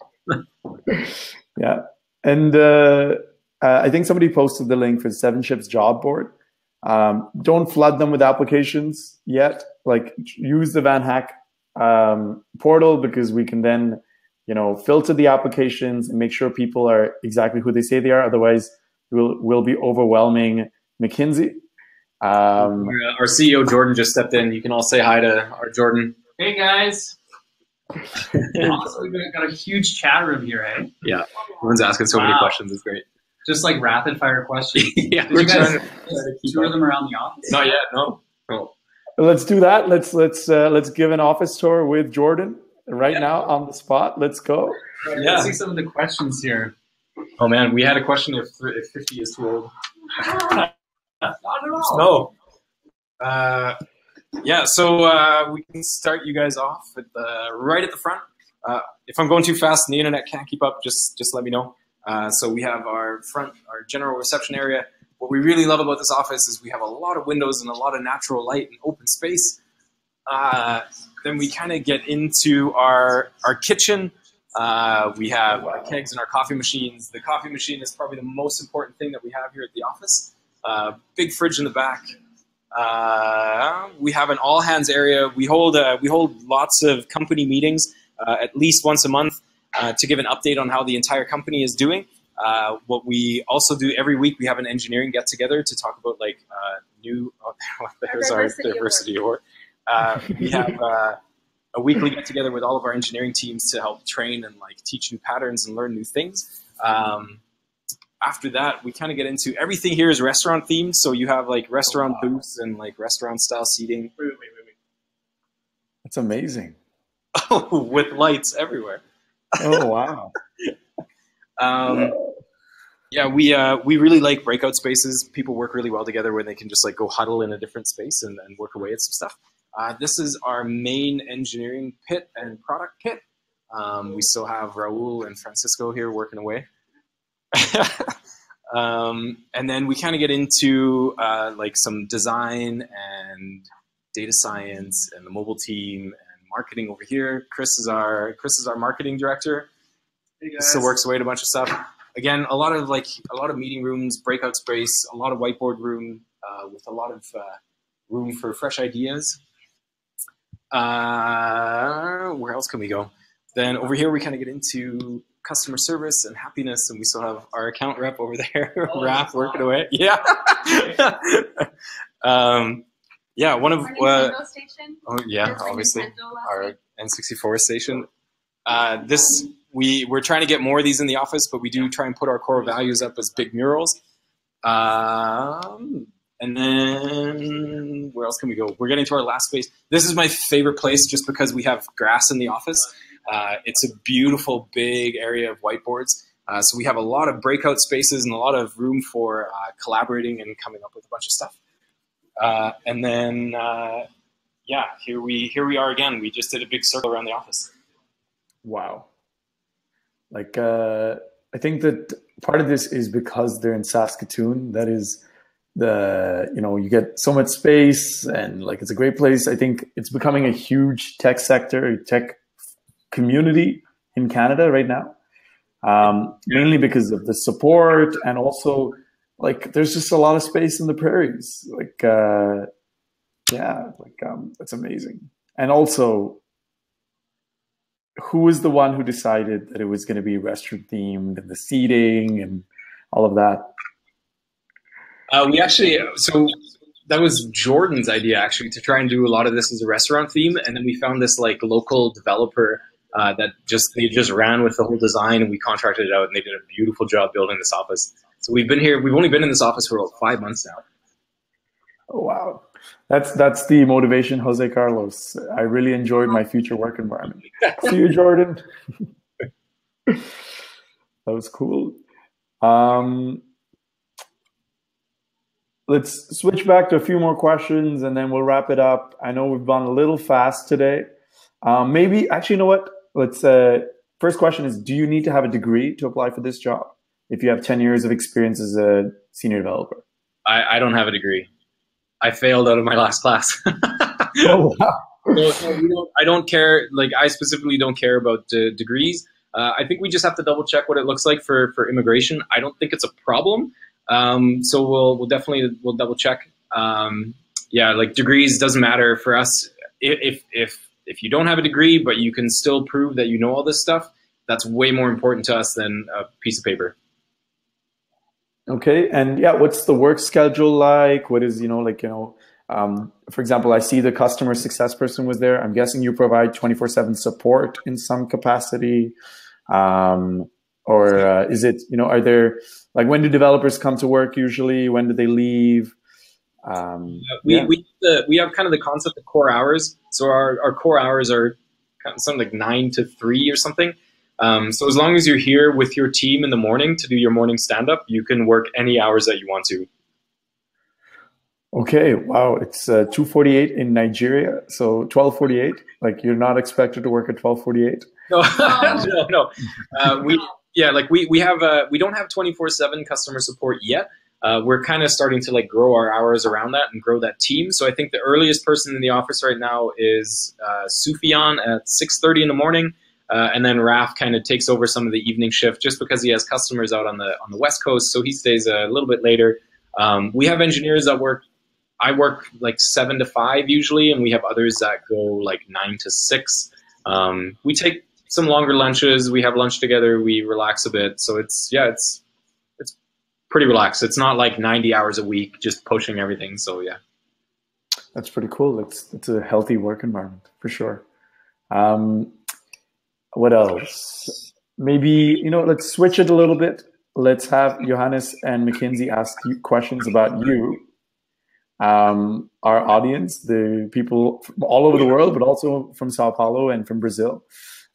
[SPEAKER 2] Yeah. And I think somebody posted the link for 7Shifts job board. Don't flood them with applications yet. Like use the Van Hack portal, because we can then, filter the applications and make sure people are exactly who they say they are. Otherwise, we'll be overwhelming McKinsey.
[SPEAKER 1] Our CEO Jordan just stepped in. You can all say hi to our Jordan.
[SPEAKER 5] Hey guys. Also, we've got a huge chat room here, hey?
[SPEAKER 1] Yeah, everyone's asking so many questions. It's great.
[SPEAKER 5] Just like rapid fire questions.
[SPEAKER 1] Yeah,
[SPEAKER 5] we're trying to tour them around the office.
[SPEAKER 1] Not yet, no.
[SPEAKER 2] Let's do that. Let's give an office tour with Jordan right now on the spot. Let's go.
[SPEAKER 5] Yeah. Let's see some of the questions here.
[SPEAKER 1] Oh man, we had a question if 50 is too old.
[SPEAKER 5] Not at all.
[SPEAKER 1] No. Yeah, so we can start you guys off at right at the front. If I'm going too fast and the internet can't keep up, just let me know. So we have our general reception area. What we really love about this office is we have a lot of windows and a lot of natural light and open space. Then we kind of get into our kitchen. We have our kegs and our coffee machines. The coffee machine is probably the most important thing that we have here at the office. Big fridge in the back. We have an all hands area. We hold lots of company meetings at least once a month to give an update on how the entire company is doing. What we also do every week, we have an engineering get together to talk about like there's our diversity award. We have a weekly get together with all of our engineering teams to help train and like teach new patterns and learn new things. After that, we kind of get into everything here is restaurant themed. So you have like restaurant booths and like restaurant style seating.
[SPEAKER 5] Wait.
[SPEAKER 2] That's amazing.
[SPEAKER 1] Oh, with lights everywhere.
[SPEAKER 2] Oh, wow.
[SPEAKER 1] Yeah, we really like breakout spaces. People work really well together when they can just like go huddle in a different space and work away at some stuff. This is our main engineering pit and product kit. We still have Raul and Francisco here working away. And then we kind of get into like some design and data science and the mobile team and marketing over here. Chris is our marketing director.
[SPEAKER 5] Hey guys.
[SPEAKER 1] Still works away at a bunch of stuff. Again, a lot of meeting rooms, breakout space, a lot of whiteboard room with a lot of room for fresh ideas. Where else can we go? Then over here we kind of get into customer service and happiness, and we still have our account rep over there, Raph, working away. Yeah. Yeah, one of
[SPEAKER 4] Nintendo station.
[SPEAKER 1] oh yeah,
[SPEAKER 4] There's, like,
[SPEAKER 1] obviously
[SPEAKER 4] Nintendo last
[SPEAKER 1] our
[SPEAKER 4] week.
[SPEAKER 1] N64 station. We're trying to get more of these in the office, but we do try and put our core values up as big murals. And then where else can we go? We're getting to our last space. This is my favorite place just because we have grass in the office. It's a beautiful big area of whiteboards. So we have a lot of breakout spaces and a lot of room for collaborating and coming up with a bunch of stuff. And then, yeah, here we are again. We just did a big circle around the office.
[SPEAKER 2] Wow. Like, I think that part of this is because they're in Saskatoon. That is you get so much space and like, it's a great place. I think it's becoming a huge tech sector, tech community in Canada right now. Mainly because of the support and also like, there's just a lot of space in the prairies. Like, that's amazing. And also, who was the one who decided that it was going to be restaurant themed and the seating and all of that?
[SPEAKER 1] So that was Jordan's idea actually, to try and do a lot of this as a restaurant theme. And then we found this like local developer they just ran with the whole design, and we contracted it out, and they did a beautiful job building this office. So we've only been in this office for about 5 months now.
[SPEAKER 2] Oh, wow. That's the motivation, Jose Carlos. I really enjoyed my future work environment. See you, Jordan. That was cool. Let's switch back to a few more questions, and then we'll wrap it up. I know we've gone a little fast today. Maybe, actually, you know what? Let's. First question is, do you need to have a degree to apply for this job if you have 10 years of experience as a senior developer?
[SPEAKER 1] I don't have a degree. I failed out of my last class.
[SPEAKER 2] Oh, wow.
[SPEAKER 1] I don't care. Like, I specifically don't care about degrees. I think we just have to double check what it looks like for immigration. I don't think it's a problem. So we'll double check. Yeah, like degrees doesn't matter for us. If if you don't have a degree, but you can still prove that you know all this stuff, that's way more important to us than a piece of paper.
[SPEAKER 2] Okay, and yeah, what's the work schedule like? What is, for example, I see the customer success person was there. I'm guessing you provide 24/7 support in some capacity. Or is it, are there, like, when do developers come to work usually? When do they leave?
[SPEAKER 1] We have kind of the concept of core hours. So our core hours are kind of something like 9 to 3 or something. So as long as you're here with your team in the morning to do your morning stand-up, you can work any hours that you want to.
[SPEAKER 2] Okay, wow, it's 2:48 in Nigeria, so 12:48. Like, you're not expected to work at 12:48?
[SPEAKER 1] No, no. We don't have 24/7 customer support yet. We're kind of starting to like grow our hours around that and grow that team. So I think the earliest person in the office right now is Sufyan at 6:30 in the morning. And then Raf kind of takes over some of the evening shift just because he has customers out on the West Coast, so he stays a little bit later. We have engineers that I work like 7 to 5 usually, and we have others that go like 9 to 6. We take some longer lunches. We have lunch together. We relax a bit. So it's pretty relaxed. It's not like 90 hours a week just pushing everything. So yeah,
[SPEAKER 2] that's pretty cool. It's a healthy work environment for sure. What else? Maybe, let's switch it a little bit. Let's have Johannes and Mackenzie ask you questions about you. Our audience, the people from all over the world, but also from Sao Paulo and from Brazil.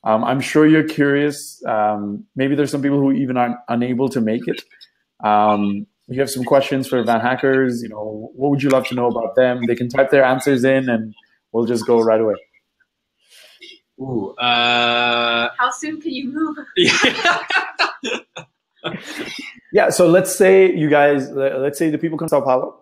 [SPEAKER 2] I'm sure you're curious. Maybe there's some people who even aren't unable to make it. You have some questions for Van Hackers. What would you love to know about them? They can type their answers in and we'll just go right away.
[SPEAKER 1] Ooh,
[SPEAKER 4] how soon can you move?
[SPEAKER 2] Yeah, so let's say the people come to Sao Paulo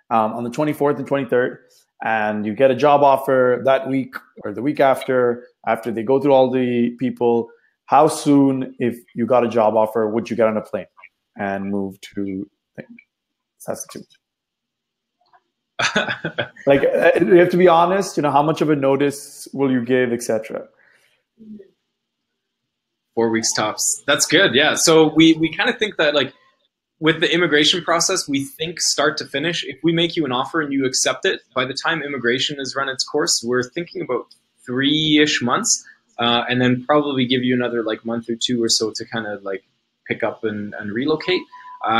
[SPEAKER 2] on the 24th and 23rd, and you get a job offer that week or the week after they go through all the people. How soon, if you got a job offer, would you get on a plane and move to Saskatoon? Like, you have to be honest, how much of a notice will you give, etc.?
[SPEAKER 1] 4 weeks tops. That's good. Yeah. So we kind of think that, like, with the immigration process, we think start to finish, if we make you an offer and you accept it, by the time immigration has run its course, we're thinking about 3-ish months, and then probably give you another like month or 2 or so to kind of like pick up and relocate.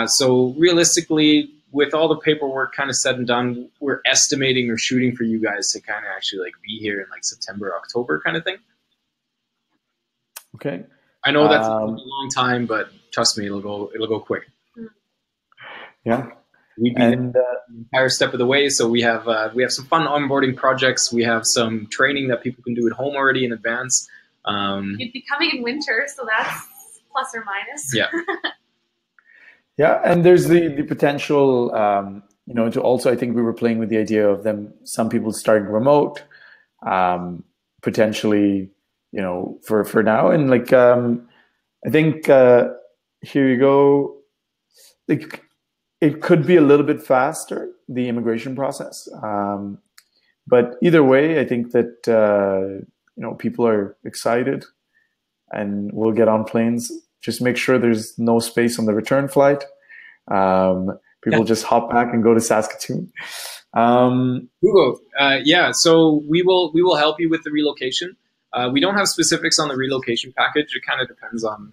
[SPEAKER 1] So realistically, with all the paperwork kind of said and done, we're estimating or shooting for you guys to kind of actually like be here in like September, October kind of thing.
[SPEAKER 2] Okay.
[SPEAKER 1] I know that's a long time, but trust me, it'll go quick.
[SPEAKER 2] Yeah.
[SPEAKER 1] We'd be the entire step of the way. So we have some fun onboarding projects. We have some training that people can do at home already in advance.
[SPEAKER 4] You'd be coming in winter, so that's plus or minus.
[SPEAKER 1] Yeah.
[SPEAKER 2] Yeah, and there's the potential, to also, I think we were playing with the idea of some people starting remote, potentially, for now. And like, I think, here you go. It could be a little bit faster, the immigration process. But either way, I think that, people are excited and we'll get on planes. Just make sure there's no space on the return flight. People just hop back and go to Saskatoon.
[SPEAKER 1] Hugo, so we will help you with the relocation. We don't have specifics on the relocation package. It kind of depends on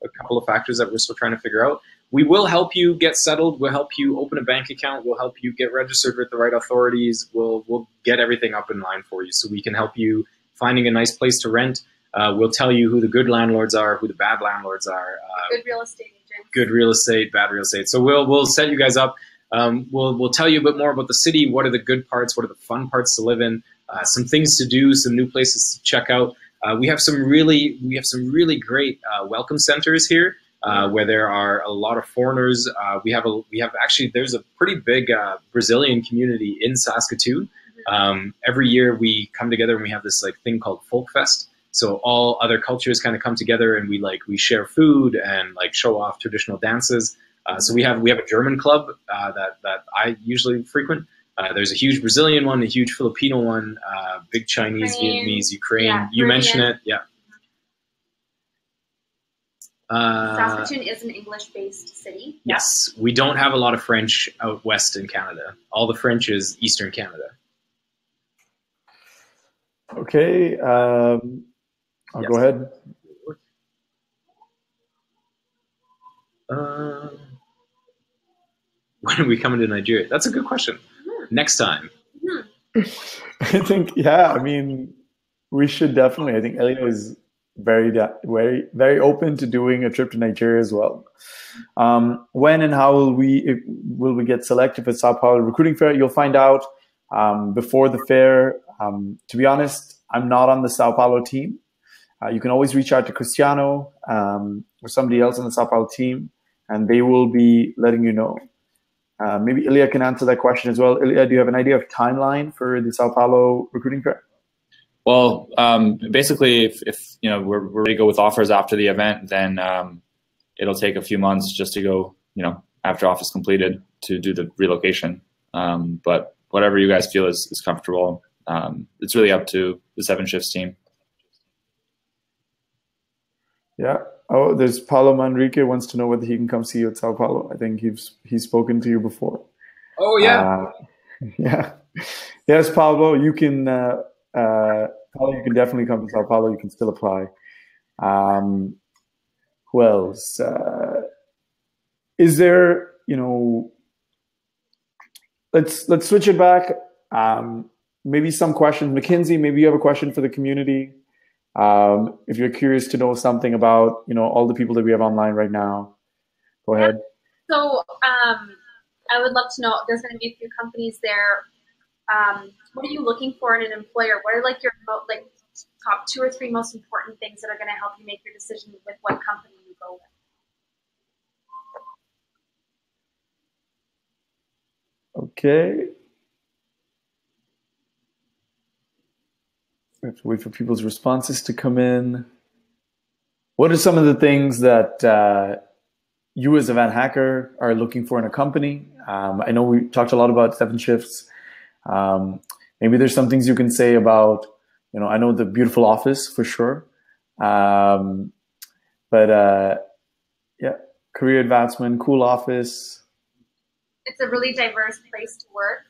[SPEAKER 1] a couple of factors that we're still trying to figure out. We will help you get settled. We'll help you open a bank account. We'll help you get registered with the right authorities. We'll get everything up in line for you, so we can help you finding a nice place to rent. We'll tell you who the good landlords are, who the bad landlords are.
[SPEAKER 4] Good real estate agents.
[SPEAKER 1] Good real estate, bad real estate. So we'll set you guys up. We'll tell you a bit more about the city. What are the good parts? What are the fun parts to live in? Some things to do, some new places to check out. We have some really great welcome centers here where there are a lot of foreigners. There's a pretty big Brazilian community in Saskatoon. Every year we come together and we have this like thing called Folk Fest. So all other cultures kind of come together and we share food and like show off traditional dances. So we have a German club that I usually frequent. There's a huge Brazilian one, a huge Filipino one, big Chinese, Vietnamese, Ukraine.
[SPEAKER 4] Yeah,
[SPEAKER 1] you
[SPEAKER 4] Caribbean.
[SPEAKER 1] mentioned it, yeah.
[SPEAKER 4] Saskatoon is an English-based city.
[SPEAKER 1] Yes, we don't have a lot of French out west in Canada. All the French is Eastern Canada.
[SPEAKER 2] Okay, I'll go ahead.
[SPEAKER 1] When are we coming to Nigeria? That's a good question. Next time.
[SPEAKER 2] I think, yeah, I mean, we should definitely. I think Elia is very open to doing a trip to Nigeria as well. When and how will we get selected for Sao Paulo Recruiting Fair? You'll find out before the fair. To be honest, I'm not on the Sao Paulo team. You can always reach out to Cristiano or somebody else on the Sao Paulo team, and they will be letting you know. Maybe Ilya can answer that question as well. Ilya, do you have an idea of timeline for the Sao Paulo Recruiting Fair?
[SPEAKER 3] Well, basically, if we're ready to go with offers after the event, then it'll take a few months just to go, after office completed to do the relocation. But whatever you guys feel is comfortable. It's really up to the 7Shifts team.
[SPEAKER 2] Yeah. Oh, there's Paulo Manrique wants to know whether he can come see you at Sao Paulo. I think he's spoken to you before.
[SPEAKER 1] Oh yeah.
[SPEAKER 2] Yeah. Yes, Paulo, you can. Paulo, you can definitely come to Sao Paulo. You can still apply. Who else? Is there? Let's switch it back. Maybe some questions. Mackenzie, maybe you have a question for the community. If you're curious to know something about, all the people that we have online right now, go ahead.
[SPEAKER 4] So I would love to know, there's going to be a few companies there. What are you looking for in an employer? What are your top 2 or 3 most important things that are going to help you make your decision with what company you go with?
[SPEAKER 2] Okay. We have to wait for people's responses to come in. What are some of the things that you as a Van Hacker are looking for in a company? I know we talked a lot about 7Shifts. Maybe there's some things you can say about, I know the beautiful office for sure. But yeah, career advancement, cool office.
[SPEAKER 4] It's a really diverse place to work.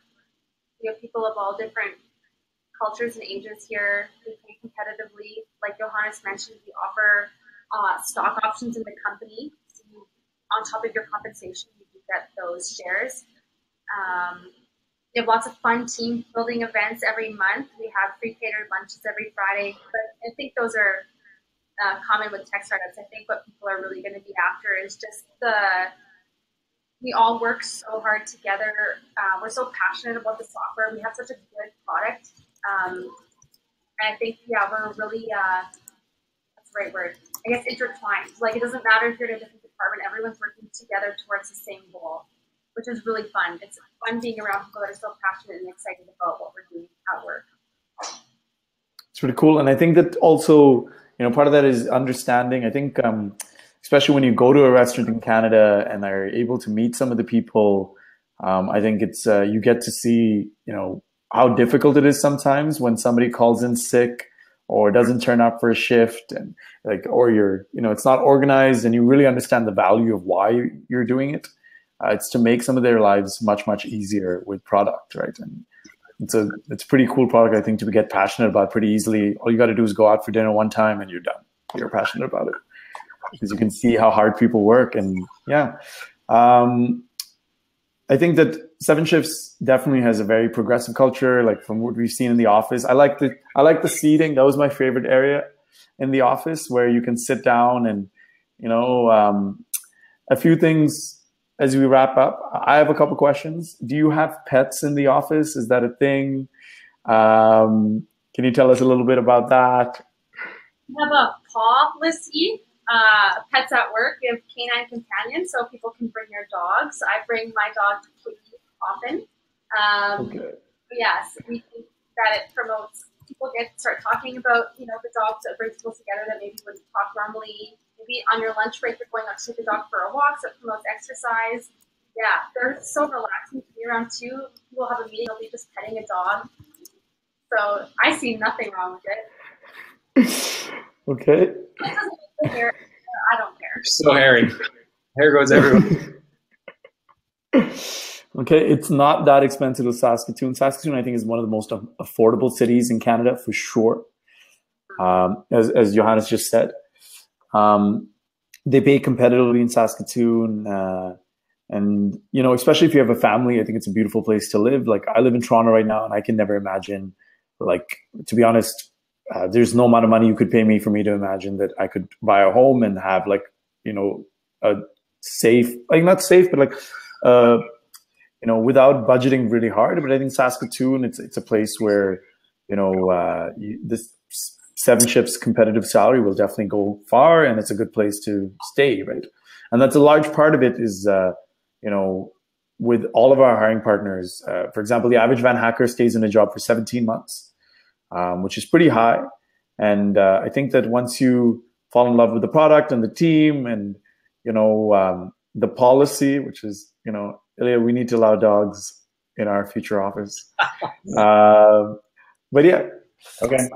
[SPEAKER 4] You have people of all different cultures and ages here. We pay competitively. Like Johannes mentioned, we offer stock options in the company. So on top of your compensation, you do get those shares. We have lots of fun team building events every month. We have free catered lunches every Friday. But I think those are common with tech startups. I think what people are really going to be after is just we all work so hard together. We're so passionate about the software. We have such a good product. And I think, we're really, that's the right word, I guess intertwined. It doesn't matter if you're in a different department, everyone's working together towards the same goal, which is really fun. It's fun being around people that are so passionate and excited about what we're doing at work.
[SPEAKER 2] It's really cool. And I think that also, part of that is understanding. I think, especially when you go to a restaurant in Canada and are able to meet some of the people, I think it's, you get to see, how difficult it is sometimes when somebody calls in sick or doesn't turn up for a shift and or you're, it's not organized, and you really understand the value of why you're doing it. It's to make some of their lives much, much easier with product, right? And it's a pretty cool product, I think, to get passionate about pretty easily. All you got to do is go out for dinner one time and you're done. You're passionate about it because you can see how hard people work. And yeah, I think that 7Shifts definitely has a very progressive culture, from what we've seen in the office. I like the seating. That was my favorite area in the office, where you can sit down and, a few things as we wrap up. I have a couple questions. Do you have pets in the office? Is that a thing? Can you tell us a little bit about that?
[SPEAKER 4] We have a policy. Pets at work. We have canine companions, so people can bring their dogs. I bring my dog to Kitty often.
[SPEAKER 2] Okay.
[SPEAKER 4] Yes, we think that it promotes people start talking about the dogs that bring people together that maybe wouldn't talk normally. Maybe on your lunch break you're going out to take the dog for a walk, so it promotes exercise. Yeah, they're so relaxing to be around too. People have a meeting, they'll be just petting a dog. So I see nothing wrong with it.
[SPEAKER 2] Okay.
[SPEAKER 4] It doesn't make the hair. I don't care.
[SPEAKER 1] So hairy. Hair goes everywhere.
[SPEAKER 2] Okay, it's not that expensive as Saskatoon. Saskatoon, I think, is one of the most affordable cities in Canada for sure. As Johannes just said, they pay competitively in Saskatoon, and you know, especially if you have a family, I think it's a beautiful place to live. Like I live in Toronto right now, and I can never imagine, like, to be honest, there's no amount of money you could pay me for me to imagine that I could buy a home and have, like, you know, a safe, like not safe, but like, you know, without budgeting really hard. But I think Saskatoon, it's a place where, you know, this 7Shifts competitive salary will definitely go far, and it's a good place to stay, right? And that's a large part of it is, you know, with all of our hiring partners, for example, the average Van Hacker stays in a job for 17 months, which is pretty high. And I think that once you fall in love with the product and the team and, you know, the policy, which is, you know, Ilya, we need to allow dogs in our future office. But yeah,
[SPEAKER 3] Okay.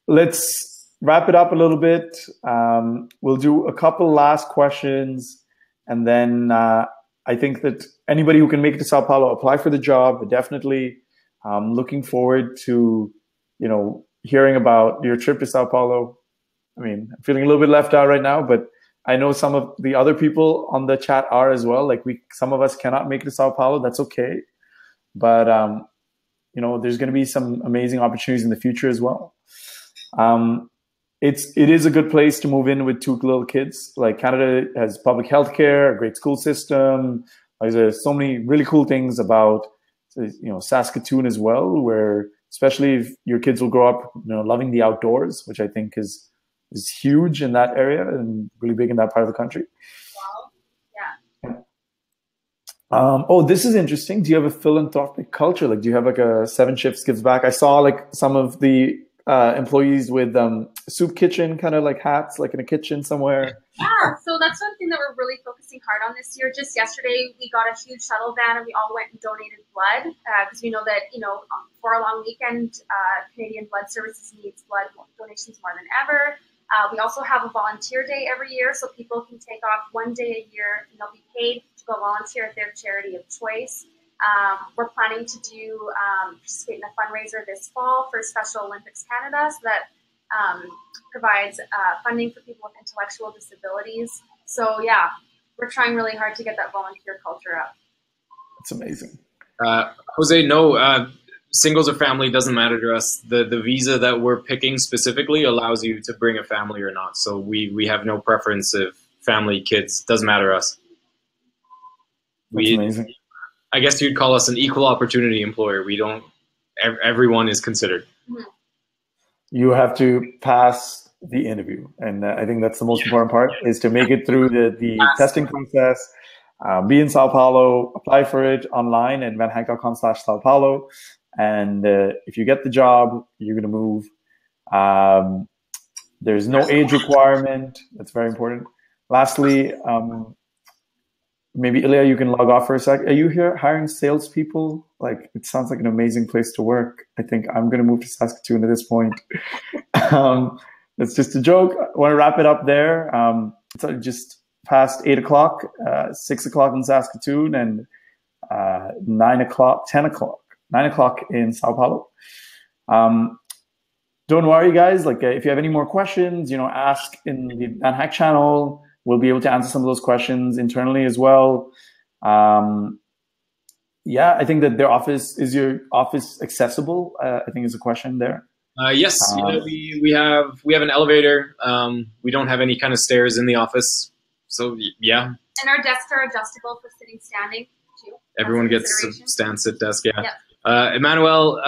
[SPEAKER 2] let's wrap it up a little bit. We'll do a couple last questions, and then I think that anybody who can make it to Sao Paulo, apply for the job. Definitely looking forward to, you know, hearing about your trip to Sao Paulo. I mean, I'm feeling a little bit left out right now, but I know some of the other people on the chat are as well. Like some of us cannot make it to Sao Paulo. That's okay. But, you know, there's going to be some amazing opportunities in the future as well. It is a good place to move in with two little kids. Like Canada has public healthcare, a great school system. Like, there's so many really cool things about, you know, Saskatoon as well, where especially if your kids will grow up, you know, loving the outdoors, which I think is huge in that area and really big in that part of the country.
[SPEAKER 4] Wow. Yeah.
[SPEAKER 2] Oh, this is interesting. Do you have a philanthropic culture? Like, do you have like a 7Shifts gives back? I saw like some of the employees with soup kitchen kind of like hats, like in a kitchen somewhere.
[SPEAKER 4] Yeah, so that's one thing that we're really focusing hard on this year. Just yesterday, we got a huge shuttle van and we all went and donated blood because we know that, you know, for a long weekend, Canadian Blood Services needs blood donations more than ever. We also have a volunteer day every year, so people can take off one day a year and they'll be paid to go volunteer at their charity of choice. We're planning to do participate in a fundraiser this fall for Special Olympics Canada, so that provides funding for people with intellectual disabilities. So yeah, we're trying really hard to get that volunteer culture up.
[SPEAKER 2] That's amazing.
[SPEAKER 1] Jose, no, singles or family doesn't matter to us. The visa that we're picking specifically allows you to bring a family or not. So we have no preference if family, kids, doesn't matter to us.
[SPEAKER 2] That's amazing.
[SPEAKER 1] I guess you'd call us an equal opportunity employer. We don't, everyone is considered.
[SPEAKER 4] Mm-hmm.
[SPEAKER 2] You have to pass the interview. And I think that's the most important part, is to make it through the testing process, be in Sao Paulo, apply for it online at vanhank.com/Sao Paulo. And if you get the job, you're going to move. There's no age requirement. That's very important. Lastly, maybe Ilya, you can log off for a sec. Are you here hiring salespeople? Like, it sounds like an amazing place to work. I think I'm going to move to Saskatoon at this point. It's just a joke. I want to wrap it up there. It's just past 8 o'clock, 6 o'clock in Saskatoon, and 9 o'clock, 10 o'clock, 9 o'clock in Sao Paulo. Don't worry, guys. Like, if you have any more questions, you know, ask in the Van Hack channel. We'll be able to answer some of those questions internally as well. Yeah, I think that their office, is your office accessible? I think is a question there.
[SPEAKER 1] Yes, we have an elevator. We don't have any kind of stairs in the office. So yeah.
[SPEAKER 4] And our desks are adjustable for sitting, standing too.
[SPEAKER 1] Everyone gets a stand, sit desk. Yeah.
[SPEAKER 4] Yep.
[SPEAKER 1] Emmanuel,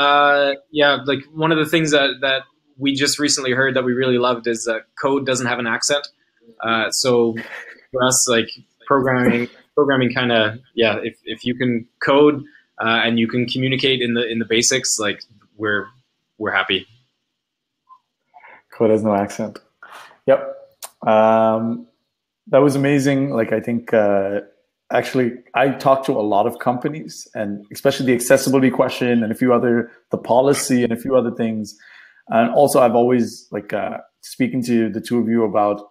[SPEAKER 1] yeah, like one of the things that we just recently heard that we really loved is that code doesn't have an accent. So for us, like programming kind of, yeah, if you can code and you can communicate in the basics, like we're happy.
[SPEAKER 2] Code has no accent. Yep. That was amazing. Like, I think actually, I talk to a lot of companies, and especially the accessibility question and the policy and a few other things. And also, I've always speaking to the two of you about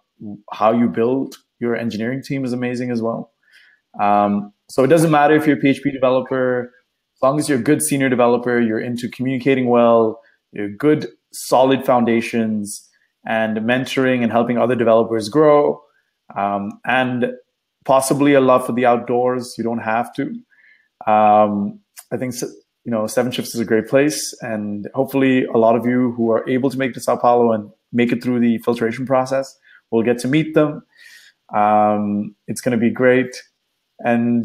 [SPEAKER 2] how you build your engineering team is amazing as well. So it doesn't matter if you're a PHP developer, as long as you're a good senior developer, you're into communicating well, you're good, solid foundations, and mentoring and helping other developers grow, and possibly a love for the outdoors. You don't have to. I think 7Shifts is a great place, and hopefully a lot of you who are able to make it to Sao Paulo and make it through the filtration process will get to meet them. It's going to be great. And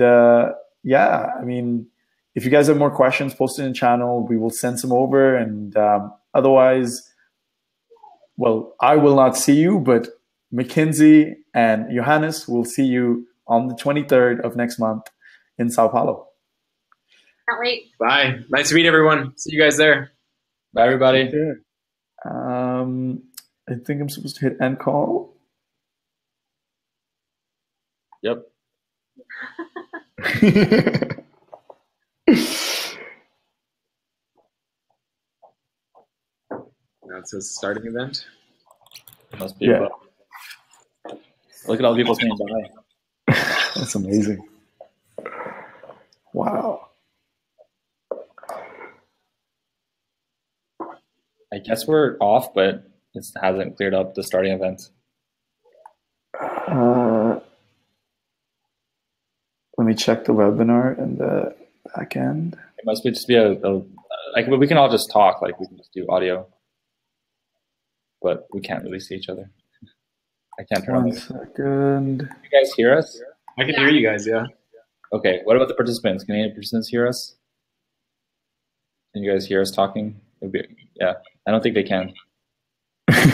[SPEAKER 2] yeah, I mean, if you guys have more questions, post it in the channel. We will send some over. And otherwise, well, I will not see you, but Mackenzie and Johannes will see you on the 23rd of next month in Sao Paulo.
[SPEAKER 4] Can't wait.
[SPEAKER 1] Bye. Nice to meet everyone. See you guys there.
[SPEAKER 3] Bye, everybody.
[SPEAKER 2] Okay. I think I'm supposed to hit end call.
[SPEAKER 3] Yep.
[SPEAKER 1] Now it says starting event.
[SPEAKER 3] Must be. Yeah. Look at all the people saying bye.
[SPEAKER 2] That's amazing. Wow.
[SPEAKER 3] I guess we're off, but it hasn't cleared up the starting event.
[SPEAKER 2] Let me check the webinar and the back end.
[SPEAKER 3] It must be just be like we can all just talk, like we can just do audio, but we can't really see each other. I can't turn on.
[SPEAKER 2] 1 second.
[SPEAKER 3] You guys hear us?
[SPEAKER 1] I can hear you guys, yeah.
[SPEAKER 3] Okay, what about the participants? Can any participants hear us? Can you guys hear us talking? Yeah, I don't think they can. Maybe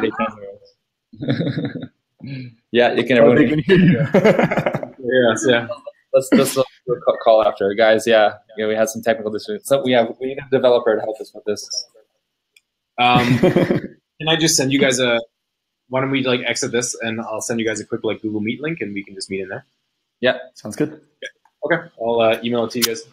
[SPEAKER 3] they can hear us. Yeah, they can. Everyone can hear you.
[SPEAKER 1] Yes, yeah.
[SPEAKER 3] Let's do a call after, guys. Yeah, we had some technical issues. So we need a developer to help us with this.
[SPEAKER 1] Can I just send you guys why don't we exit this and I'll send you guys a quick Google Meet link and we can just meet in there.
[SPEAKER 3] Yeah,
[SPEAKER 2] sounds good.
[SPEAKER 1] Okay, I'll email it to you guys.